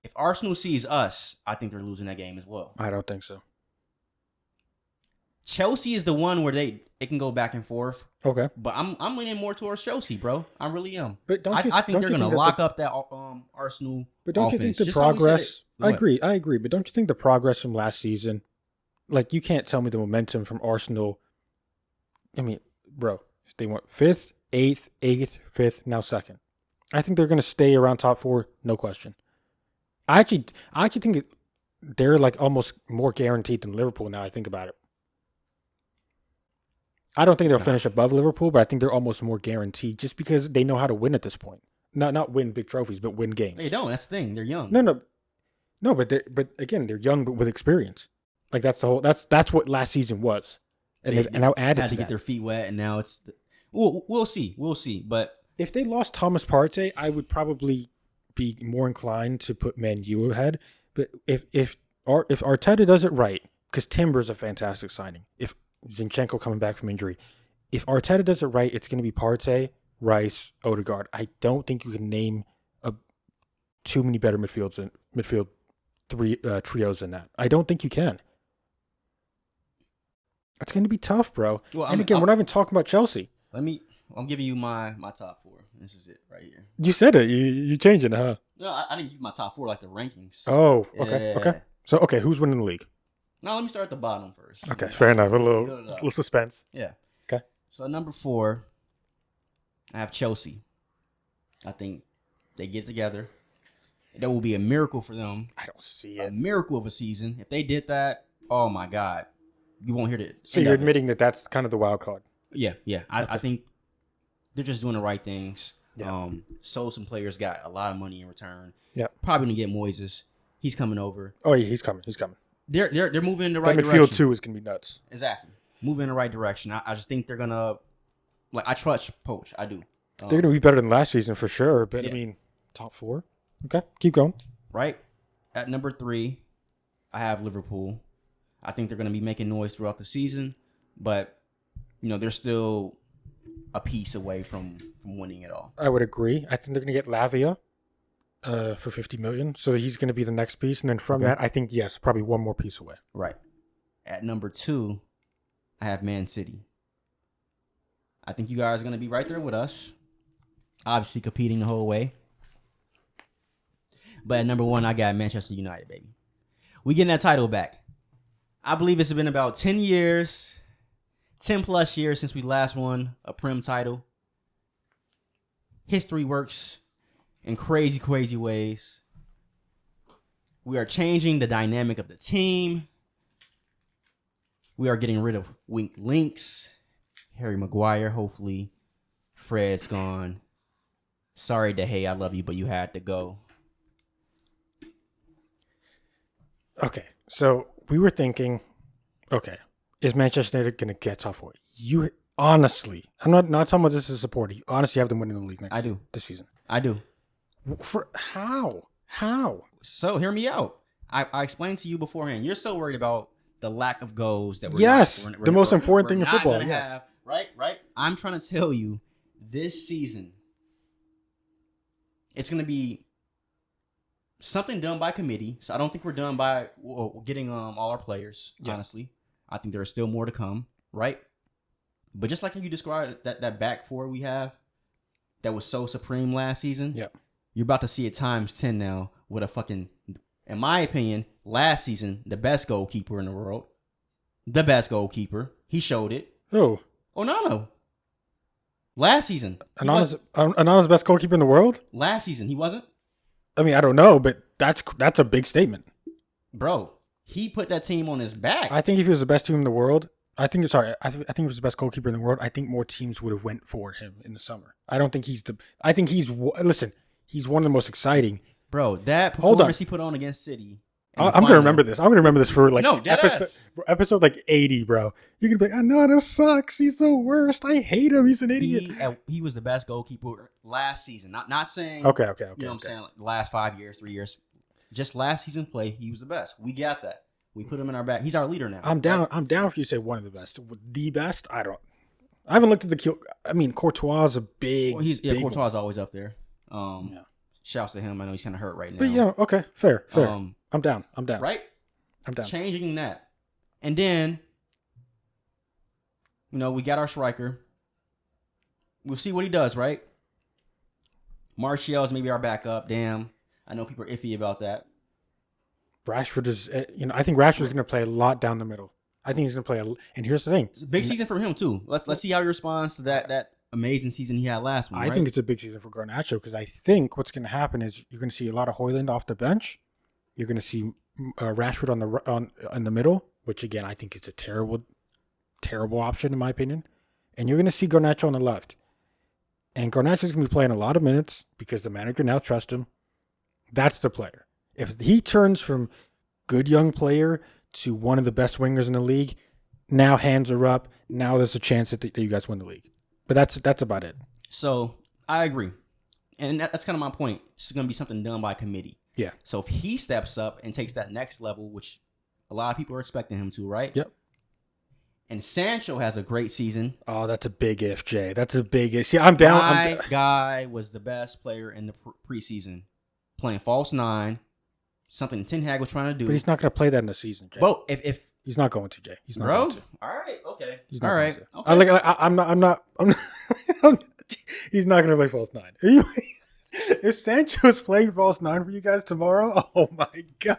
If Arsenal sees us, I think they're losing that game as well. I don't think so. Chelsea is the one where it can go back and forth. Okay, But I'm leaning more towards Chelsea, bro. I really am. but I think they're gonna lock up that Arsenal. But don't you think offense. the Just like we said progress? it- I agree. But don't you think the progress from last season, like you can't tell me the momentum from Arsenal. I mean, bro, they went 5th, 8th, 5th, now 2nd. I think they're gonna stay around top 4, no question. I actually think they're like almost more guaranteed than Liverpool now. I think about it. I don't think they'll finish above Liverpool, but I think they're almost more guaranteed just because they know how to win at this point. Not win big trophies, but win games. They don't. That's the thing. They're young. No. But again, they're young but with experience. Like that's that's what last season was, and they've now added had to to get their feet wet, and now it's. We'll see. We'll see. But if they lost Thomas Partey, I would probably be more inclined to put Man U ahead. But if Arteta does it right, because Timber's a fantastic signing. If Zinchenko coming back from injury, if Arteta does it right, it's going to be Partey, Rice, Odegaard. I don't think you can name too many better midfield trios than that. I don't think you can. It's going to be tough, bro. Well, we're not even talking about Chelsea. I'm giving you my top 4. This is it right here. You said it. You changed it, huh? No, I didn't give my top 4 like the rankings. Oh, okay, Yeah. okay. So, who's winning the league? Now let me start at the bottom first. Okay, fair enough. A little suspense. Yeah. Okay. So at number 4, I have Chelsea. I think they get together. That will be a miracle for them. I don't see A it. miracle of a season. If they did that, oh my God, you won't hear it. So you're admitting that that's kind of the wild card. Yeah. I think they're just doing the right things. Yeah. Sold some players, got a lot of money in return. Yeah. Probably gonna get Moises. He's coming over. Oh yeah, he's coming. They're moving in the right That direction. midfield 2 is gonna be nuts. Exactly. Moving in the right direction. I just think they're gonna I trust Poach. I do. They're gonna be better than last season for sure. But Yeah. I mean, top 4. Okay, keep going. Right at number 3, I have Liverpool. I think they're gonna be making noise throughout the season, but they're still a piece away from winning it all. I would agree. I think they're gonna get Lavia for 50 million, so he's gonna be the next piece, and then from that, I think yes, probably one more piece away. Right. At number 2, I have Man City. I think you guys are gonna be right there with us. Obviously competing the whole way. But at number 1, I got Manchester United, baby. We getting that title back. I believe it's been about 10 years, 10 plus years since we last won a Prem title. History works in crazy, crazy ways. We are changing the dynamic of the team. We are getting rid of weak links. Harry Maguire, hopefully. Fred's gone. Sorry, De Gea, I love you, but you had to go. Okay, so we were thinking, okay, is Manchester United going to get top 4? You honestly, I'm not talking about this as a supporter. You honestly have them winning the league this season. I do. For how? How? So hear me out. I explained to you beforehand. You're so worried about the lack of goals that we're yes, not, we're, the most important thing in not football. gonna Yes, have, right. I'm trying to tell you, this season, it's gonna be something done by committee. So I don't think we're done by getting all our players. Yeah. Honestly, I think there is still more to come. Right, but just like how you described that back 4 we have, that was so supreme last season. Yeah, you're about to see it times 10 now with a fucking, in my opinion, last season, the best goalkeeper in the world. The best goalkeeper. He showed it. Who? Onana. Last season. Onana's best goalkeeper in the world? Last season. He wasn't? I mean, I don't know, but that's a big statement. Bro, he put that team on his back. I think if he was the best team in the world, I think if he was the best goalkeeper in the world, I think more teams would have went for him in the summer. I don't think he's he's one of the most exciting. Bro, that performance he put on against City. I'm gonna remember this. I'm gonna remember this for like episode like 80, bro. You're gonna be like, I know this sucks. He's the worst. I hate him. He's an idiot. He was the best goalkeeper last season. Not saying. Okay. You know what I'm saying? Like the last 5 years, 3 years, just last season play, he was the best. We got that. We put him in our back. He's our leader now. I'm down. I'm down for you to say one of the best. The best? I don't. I haven't looked at the. I mean, Courtois is a big. Well, big Courtois is one. always up there. Shouts to him. I know he's kind of hurt right now. But yeah, okay, fair. I'm down. Right? I'm down. Changing that. And then, we got our striker. We'll see what he does, right? Martial's maybe our backup. Damn. I know people are iffy about that. Rashford is, I think Rashford's going to play a lot down the middle. I think he's going to play and here's the thing. It's a big season for him, too. Let's see how he responds to that amazing season he had last one, right? I think it's a big season for Garnacho because I think what's going to happen is you're going to see a lot of Højlund off the bench. You're going to see Rashford on the middle, which again I think is a terrible option in my opinion. And you're going to see Garnacho on the left. And Garnacho's going to be playing a lot of minutes because the manager now trusts him. That's the player. If he turns from good young player to one of the best wingers in the league, now hands are up. Now there's a chance that you guys win the league. But that's about it. So I agree. And that's kind of my point. It's going to be something done by committee. Yeah. So if he steps up and takes that next level, which a lot of people are expecting him to, right? Yep. And Sancho has a great season. Oh, that's a big if, Jay. That's a big if. See, I'm down. My guy was the best player in the preseason, playing false nine, something Ten Hag was trying to do. But he's not going to play that in the season, Jay. Well, if he's not going to, Jay. He's not bro, going to. All right, okay. He's not all going right. to. Okay. I'm not. He's not going to play false nine. If Sancho's playing false nine for you guys tomorrow, oh my god,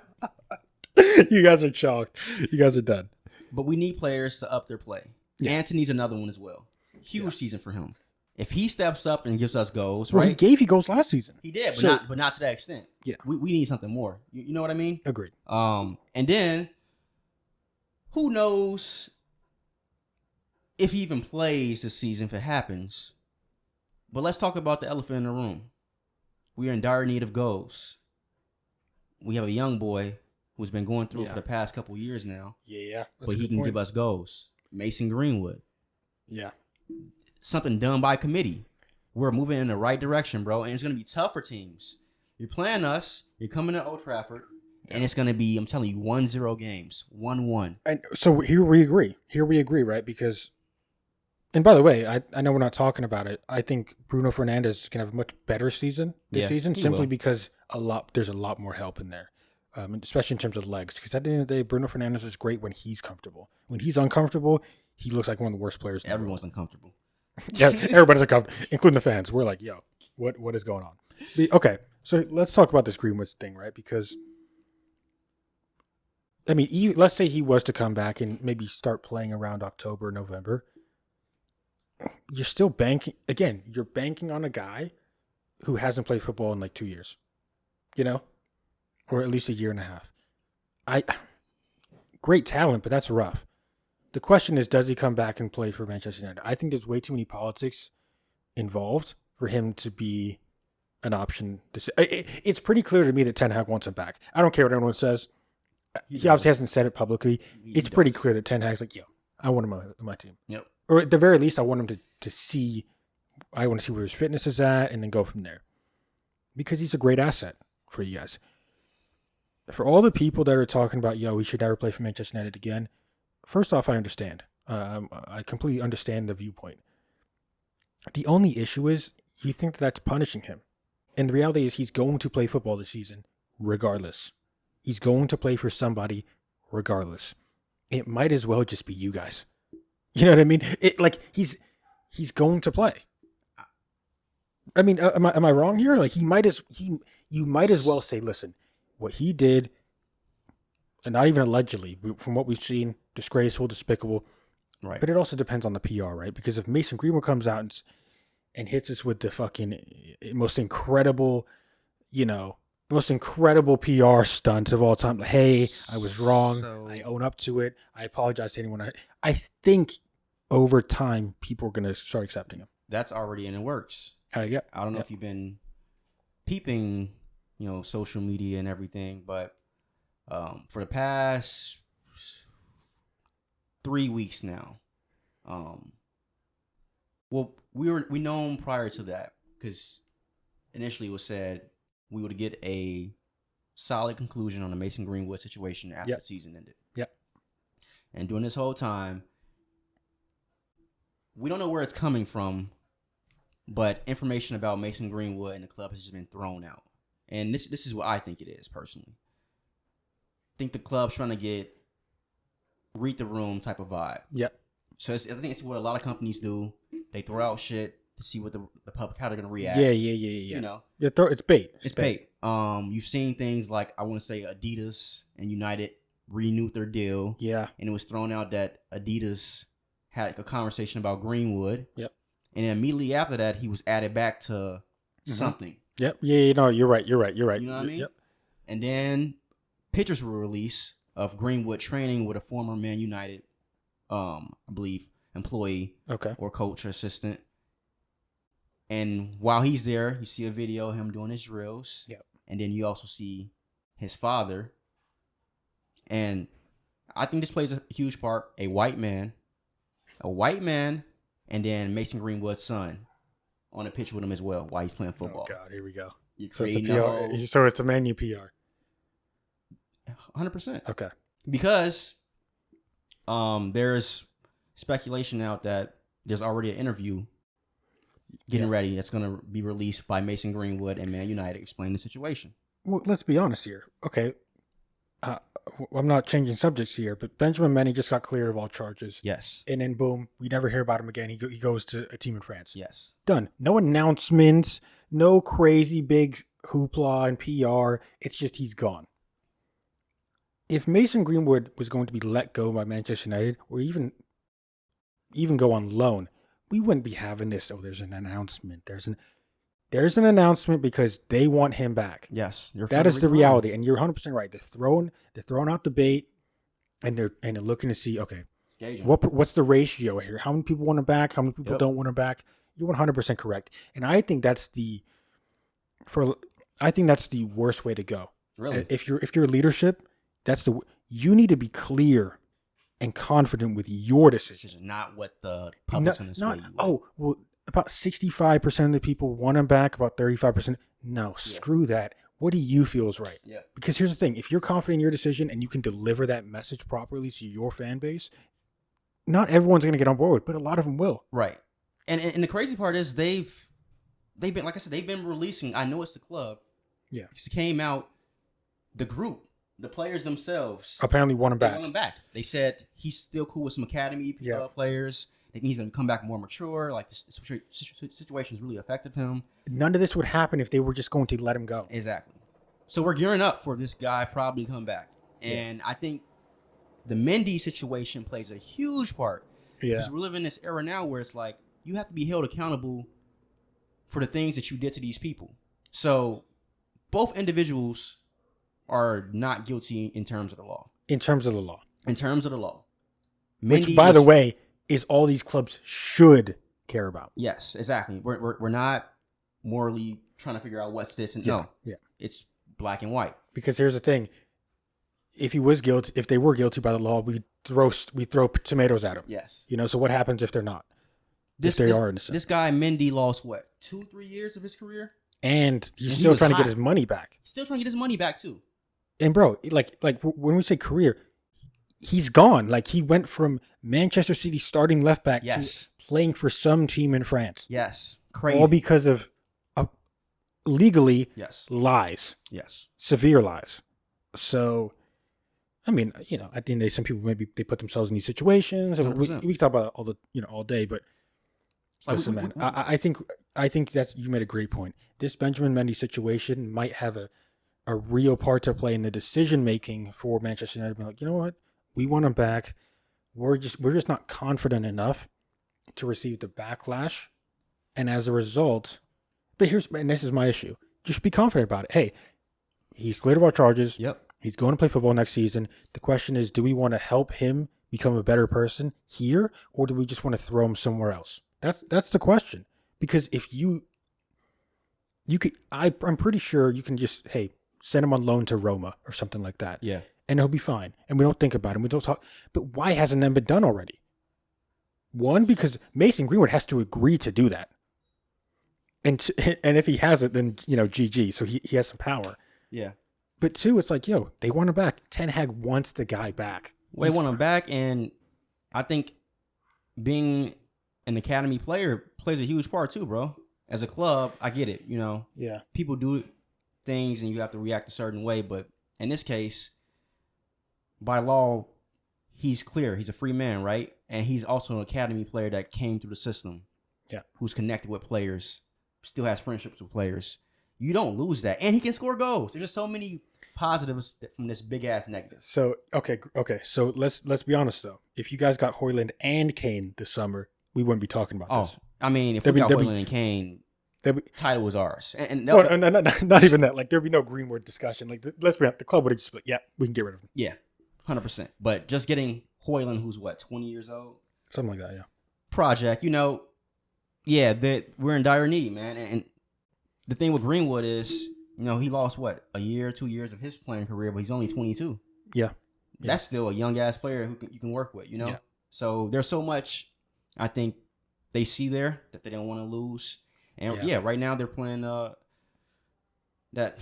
you guys are shocked. You guys are done. But we need players to up their play. Yeah. Anthony's another one as well. Huge season for him. If he steps up and gives us goals, right? He gave you goals last season. He did, sure. but not to that extent. Yeah, we need something more. You know what I mean? Agreed. And then who knows if he even plays this season if it happens. But let's talk about the elephant in the room. We are in dire need of goals. We have a young boy who's been going through it for the past couple years now. Yeah. But he can give us goals. Mason Greenwood. Yeah. Something done by committee. We're moving in the right direction, bro. And it's going to be tough for teams. You're playing us. You're coming to Old Trafford. And it's going to be, I'm telling you, 1-0 games. 1-1. And so here we agree. Right? Because, and by the way, I know we're not talking about it. I think Bruno Fernandes is going to have a much better season this season simply because there's a lot more help in there. Especially in terms of legs. Because at the end of the day, Bruno Fernandes is great when he's comfortable. When he's uncomfortable, he looks like one of the worst players in the world. Everyone's uncomfortable. Yeah, everybody's uncomfortable, including the fans. We're like, yo, what is going on? Okay, so let's talk about this Greenwood thing, right? Because, I mean, let's say he was to come back and maybe start playing around October, November. You're still banking, again, you're banking on a guy who hasn't played football in like 2 years, or at least a year and a half. Great talent, but that's rough. The question is, does he come back and play for Manchester United? I think there's way too many politics involved for him to be an option. It's pretty clear to me that Ten Hag wants him back. I don't care what anyone says. He obviously hasn't said it publicly. It's pretty clear that Ten Hag's like, yo, I want him on my team. Yep. Or at the very least, I want him to see. I want to see where his fitness is at and then go from there. Because he's a great asset for you guys. For all the people that are talking about, yo, he should never play for Manchester United again. First off, I understand. I completely understand the viewpoint. The only issue is you think that's punishing him. And the reality is he's going to play football this season regardless. He's going to play for somebody regardless. It might as well just be you guys. You know what I mean? He's going to play. I mean, am I wrong here? Like you might as well say, listen, what he did, and not even allegedly, from what we've seen, disgraceful, despicable. Right. But it also depends on the PR, right? Because if Mason Greenwood comes out and hits us with the fucking most incredible PR stunt of all time. Like, hey, I was wrong. I own up to it. I apologize to anyone. I think over time, people are going to start accepting him. That's already in the works. Yeah. I don't know if you've been peeping, social media and everything, but for the past 3 weeks now, we known prior to that because initially it was said we would get a solid conclusion on the Mason Greenwood situation after the season ended. Yep. And during this whole time, we don't know where it's coming from, but information about Mason Greenwood and the club has just been thrown out. And this is what I think it is, personally. I think the club's trying to read the room type of vibe. Yep. So I think it's what a lot of companies do. They throw out shit to see what the public, how they're going to react. Yeah. You know? It's bait. It's bait. You've seen things like, I want to say Adidas and United renewed their deal. Yeah. And it was thrown out that Adidas had a conversation about Greenwood. Yep. And then immediately after that, he was added back to something. Yep. Yeah. No, you're right. You know what I mean? Yep. And then pictures were released of Greenwood training with a former Man United, I believe, employee or coach or assistant. And while he's there, you see a video of him doing his drills. Yep. And then you also see his father. And I think this plays a huge part. A white man, and then Mason Greenwood's son on the pitch with him as well while he's playing football. Oh, God, here we go. So it's the PR. So it's the Man U PR. 100%. Okay. Because there's speculation out that there's already an interview getting ready that's going to be released by Mason Greenwood and Man United explaining the situation. Well, let's be honest here. Okay. I'm not changing subjects here, but Benjamin Mendy just got cleared of all charges. Yes. And then boom, we never hear about him again. He goes to a team in France. Yes. Done. No announcements, no crazy big hoopla and PR. It's just he's gone. If Mason Greenwood was going to be let go by Manchester United, or even go on loan, we wouldn't be having this. Oh, there's an announcement. There's an announcement because they want him back. Yes, that is the reality, and you're 100% right. They're throwing out the bait, and they're looking to see, okay, what's the ratio here? How many people want him back? How many people don't want him back? You're 100% correct, and I think that's the worst way to go. Really, if you're leadership, you need to be clear and confident with your decision, not what the public's going to say. About 65% of the people want him back, about 35%. No, screw that. What do you feel is right? Yeah. Because here's the thing. If you're confident in your decision and you can deliver that message properly to your fan base, not everyone's going to get on board, but a lot of them will. Right. And the crazy part is they've been, like I said, they've been releasing, I know it's the club. Yeah. Because it came out, the group, the players themselves. Apparently want him back. They want him back. They said he's still cool with some academy players. They think he's going to come back more mature. Like, this situation has really affected him. None of this would happen if they were just going to let him go. Exactly. So we're gearing up for this guy probably to come back. And I think the Mendy situation plays a huge part. Yeah. Because we're living in this era now where it's like, you have to be held accountable for the things that you did to these people. So both individuals are not guilty in terms of the law. In terms of the law. Mendy, which, by the way, is all these clubs should care about. Yes, exactly. We're not morally trying to figure out what's this and it's black and white. Because here's the thing: if they were guilty by the law, we throw tomatoes at them. Yes. So what happens if they're not? This guy Mendy lost 2-3 years of his career, and he's still trying to get his money back. Still trying to get his money back too. And bro, like when we say career, he's gone. Like, he went from Manchester City starting left back to playing for some team in France. Yes. Crazy. All because of legally lies. Yes. Severe lies. So, I mean, at the end of the day, some people maybe they put themselves in these situations. And we can talk about it all day, but listen, man, I think that's, you made a great point. This Benjamin Mendy situation might have a real part to play in the decision making for Manchester United. Being like, you know what? We want him back. We're just not confident enough to receive the backlash, and as a result, and this is my issue. Just be confident about it. Hey, he's cleared of all charges. Yep. He's going to play football next season. The question is, do we want to help him become a better person here, or do we just want to throw him somewhere else? That's the question. Because if you could, I'm pretty sure you can just, hey, send him on loan to Roma or something like that. Yeah. And he'll be fine. And we don't think about him. We don't talk. But why hasn't that been done already? One, because Mason Greenwood has to agree to do that. And if he hasn't, then, GG. So he has some power. Yeah. But two, it's like, they want him back. Ten Hag wants the guy back. Well, they want him back. And I think being an academy player plays a huge part too, bro. As a club, I get it. Yeah. People do things and you have to react a certain way, but in this case, by law, he's clear. He's a free man, right? And he's also an academy player that came through the system. Yeah. Who's connected with players, still has friendships with players. You don't lose that. And he can score goals. There's just so many positives from this big ass negative. So, okay. So let's be honest though. If you guys got Hoyland and Kane this summer, we wouldn't be talking about this. I mean, if we got Hoyland and Kane, title was ours. Not even that. Like, there'd be no Greenwood discussion. Like, let's be honest, the club would have just like, yeah, we can get rid of him. Yeah, 100%. But just getting Hoyland, who's 20 years old? Something like that, yeah. Project, yeah, that we're in dire need, man. And the thing with Greenwood is, he lost, a year, 2 years of his playing career, but he's only 22. Yeah. That's still a young-ass player who you can work with, Yeah. So there's so much, I think, they see there that they don't want to lose. And right now they're playing that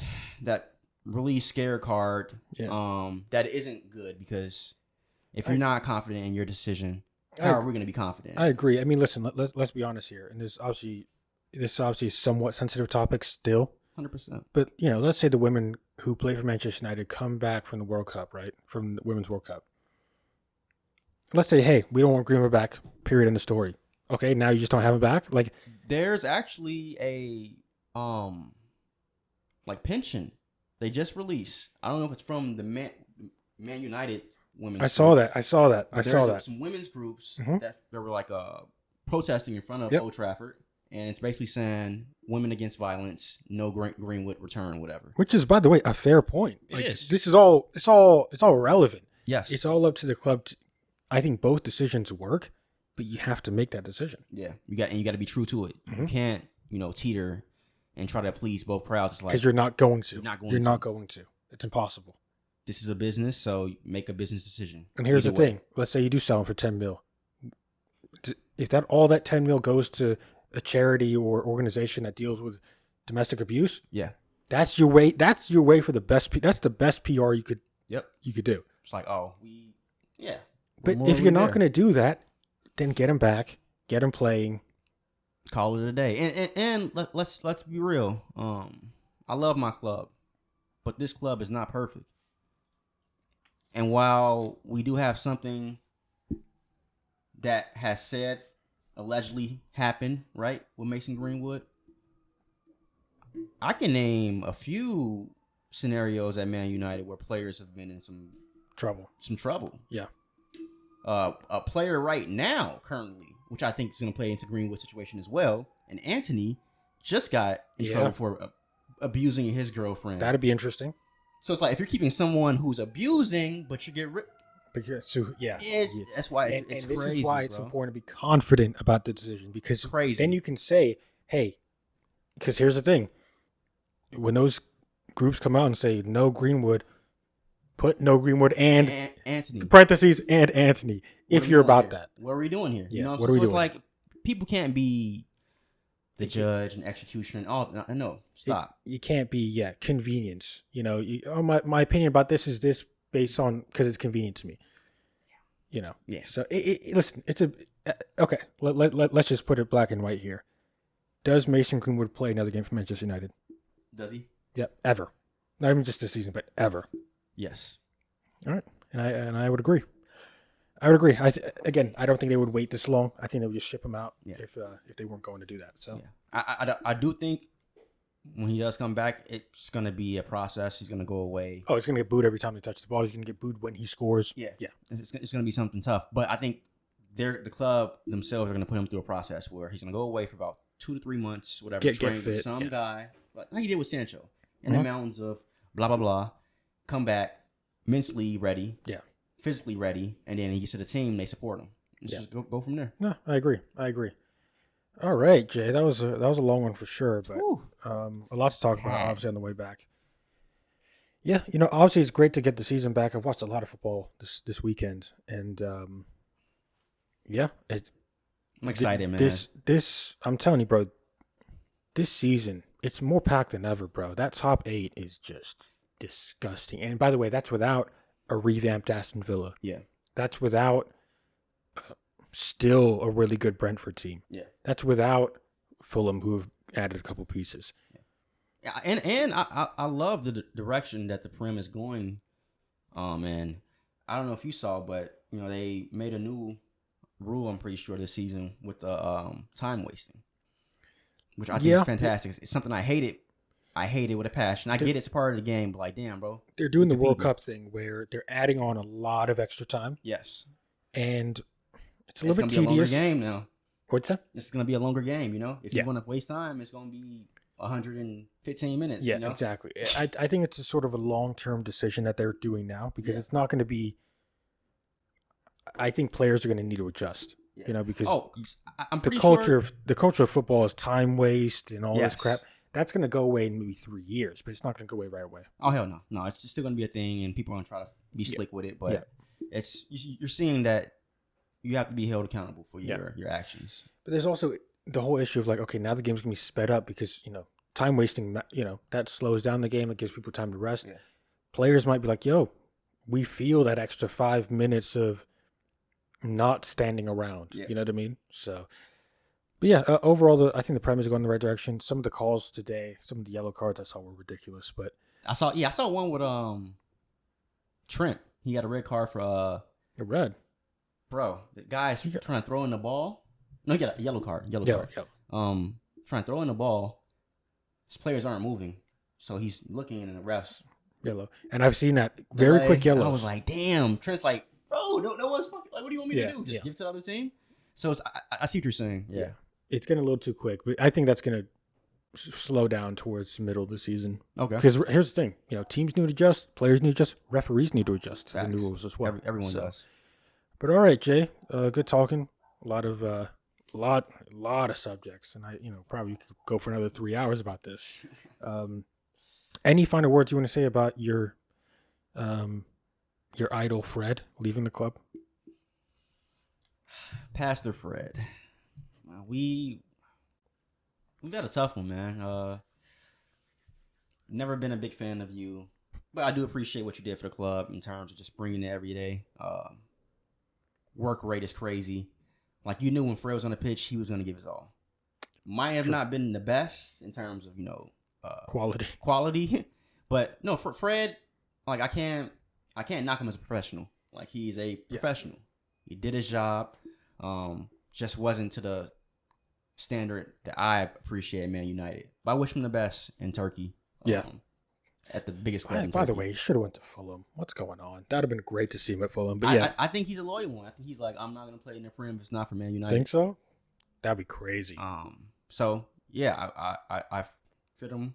really scare card that isn't good, because if you're not confident in your decision, how are we going to be confident? I agree. I mean, listen, let's be honest here. And this obviously is a somewhat sensitive topic still. 100%. But, let's say the women who play for Manchester United come back from the World Cup, right? From the Women's World Cup. Let's say, hey, we don't want Greenwood back, period, in the story. Okay, now you just don't have him back? Like, there's actually a pension they just released. I don't know if it's from the Man United women's. I saw that. Some women's groups that were protesting in front of Old Trafford, and it's basically saying women against violence, no Greenwood return, whatever. Which is, by the way, a fair point. It is. This is all. It's all relevant. Yes. It's all up to the club. I think both decisions work, but you have to make that decision. Yeah, you got to be true to it. You can't, teeter and try to please both crowds. Because you're not going to. You're not going to. It's impossible. This is a business, so make a business decision. And here's the thing: let's say you do sell them for $10 million. If all that $10 million goes to a charity or organization that deals with domestic abuse, that's your way. That's your way for the best. That's the best PR you could. You could do. It's like, But if you're not going to do that, then get him back, get him playing, call it a day. And let's be real. I love my club, but this club is not perfect. And while we do have something that has said allegedly happened, right, with Mason Greenwood, I can name a few scenarios at Man United where players have been in some trouble. Yeah. A player right now, currently, which I think is going to play into Greenwood's situation as well, and Anthony just got in trouble for abusing his girlfriend. That'd be interesting. So it's like, if you're keeping someone who's abusing, but you get rid. That's why it's crazy. This is why it's important to be confident about the decision, because then you can say, hey, because here's the thing. When those groups come out and say no Greenwood, put no Greenwood and Anthony. Parentheses and Anthony. If you're about that. What are we doing here? Yeah, what are we doing? It's like, people can't be the judge and executioner and all. No, stop. You can't be, convenience. My opinion about this is this based on, because it's convenient to me. Yeah. So listen, it's okay. Let's just put it black and white here. Does Mason Greenwood play another game for Manchester United? Does he? Yep, ever. Not even just this season, but ever. Yes. All right, and I would agree. I don't think they would wait this long. I think they would just ship him out if they weren't going to do that. So I do think when he does come back, it's going to be a process. He's going to go away. Oh, he's going to get booed every time they touch the ball. He's going to get booed when he scores. Yeah. It's going to be something tough. But I think the club themselves are going to put him through a process where he's going to go away for about 2 to 3 months, whatever. Get train fit, with some guy, like he did with Sancho, in the mountains of blah blah blah. Come back mentally ready, physically ready, and then he gets to the team. They support him. Just go from there. No, I agree. All right, Jay, that was a long one for sure, but a lot to talk about. Obviously, on the way back. Yeah, obviously it's great to get the season back. I've watched a lot of football this weekend, and I'm excited, man. This I'm telling you, bro. This season, it's more packed than ever, bro. That top 8 is just disgusting. And by the way, that's without a revamped Aston Villa. Yeah. That's without still a really good Brentford team. Yeah. That's without Fulham, who have added a couple pieces. Yeah, and I love the direction that the Prem is going. And I don't know if you saw, but they made a new rule, I'm pretty sure, this season with the time wasting, which I think is fantastic. It's something I hated. I hate it with a passion. I get it's part of the game, but like, damn, bro. They're doing the World Cup thing where they're adding on a lot of extra time. Yes. And it's a little bit tedious. It's going to be a longer game now. What's that? It's going to be a longer game, If you want to waste time, it's going to be 115 minutes. Yeah, exactly. I think it's a sort of a long-term decision that they're doing now because it's not going to be. I think players are going to need to adjust. Because I'm the culture of football is time waste and all this crap. That's going to go away in maybe 3 years, but it's not going to go away right away. Oh hell no! It's still going to be a thing, and people are going to try to be slick with it. But it's you're seeing that you have to be held accountable for your actions. But there's also the whole issue of like, okay, now the game's going to be sped up because time wasting. That slows down the game. It gives people time to rest. Yeah. Players might be like, "Yo, we feel that extra 5 minutes of not standing around." Yeah. You know what I mean? So. But yeah, overall, I think the Prem is going in the right direction. Some of the calls today, some of the yellow cards I saw were ridiculous. But I saw one with Trent. He got a red card for a red. Bro, the guy's trying to throw in the ball. No, he got a yellow card. Yellow card. Trying to throw in the ball. His players aren't moving, so he's looking in the refs. Yellow, and I've seen that very quick yellows. I was like, damn. Trent's like, bro, no one's fucking. Like, what do you want me to do? Just give it to the other team. So I see what you're saying. Yeah. It's getting a little too quick, but I think that's going to slow down towards the middle of the season. Okay. Because here's the thing, teams need to adjust, players need to adjust, referees need to adjust to the new rules as well. Everyone does. But all right, Jay, good talking. A lot of subjects, and I probably could go for another 3 hours about this. Any final words you want to say about your idol Fred leaving the club? Pastor Fred. We've got a tough one, man. Never been a big fan of you, but I do appreciate what you did for the club in terms of just bringing it every day. Work rate is crazy. Like, you knew when Fred was on the pitch, he was going to give his all. Might have not been the best in terms of quality, but no, for Fred, like I can't knock him as a professional. Like, he's a professional. He did his job. Just wasn't to the standard that I appreciate Man United. But I wish him the best in Turkey. At the biggest club. By the way, he should have went to Fulham. What's going on? That'd have been great to see him at Fulham. But I think he's a loyal one. I think he's like, I'm not gonna play in the Prem if it's not for Man United. Think so? That'd be crazy. So yeah, I fit him.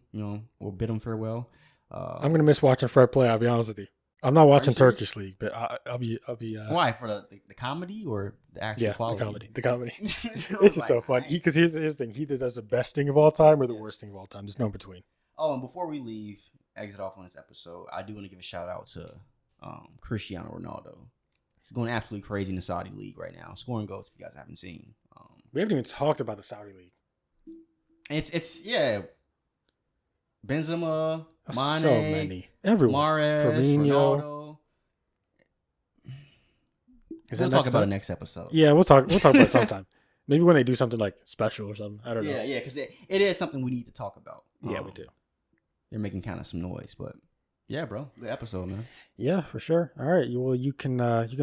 Or bid him farewell. I'm gonna miss watching Fred play. I'll be honest with you. I'm not watching Turkish League, but I'll be. Why, for the comedy or the actual quality? The comedy. It's just so fun. Because here's the thing: he either does the best thing of all time or the worst thing of all time. There's no in between. Oh, and before we exit off on this episode, I do want to give a shout out to Cristiano Ronaldo. He's going absolutely crazy in the Saudi League right now, scoring goals. If you guys haven't seen, we haven't even talked about the Saudi League. It's Benzema, Mane, so many. Everyone. Mahrez, Firmino. Ronaldo. We'll talk about it next episode. Yeah, we'll talk about it sometime. Maybe when they do something like special or something. I don't know. Yeah, because it is something we need to talk about. Yeah, we do. They're making kind of some noise, but yeah, bro, good episode, man. Yeah, for sure. All right, well, you can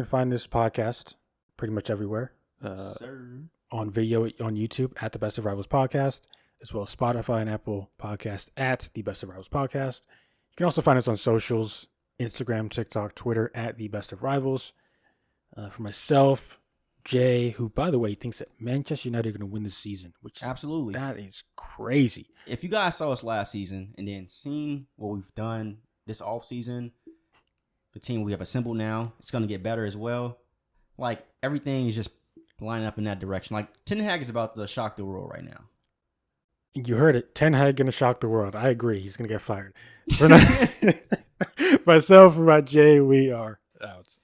find this podcast pretty much everywhere. On video on YouTube at the Best of Rivals Podcast, as well as Spotify and Apple Podcast at the Best of Rivals Podcast. You can also find us on socials, Instagram, TikTok, Twitter at the Best of Rivals. For myself, Jay, who, by the way, thinks that Manchester United are going to win this season, which absolutely, that is crazy. If you guys saw us last season and then seen what we've done this offseason, the team we have assembled now, it's going to get better as well. Like, everything is just lining up in that direction. Like, Ten Hag is about to shock the world right now. You heard it. Ten Hag going to shock the world. I agree. He's going to get fired. For myself, for my Jay, we are out.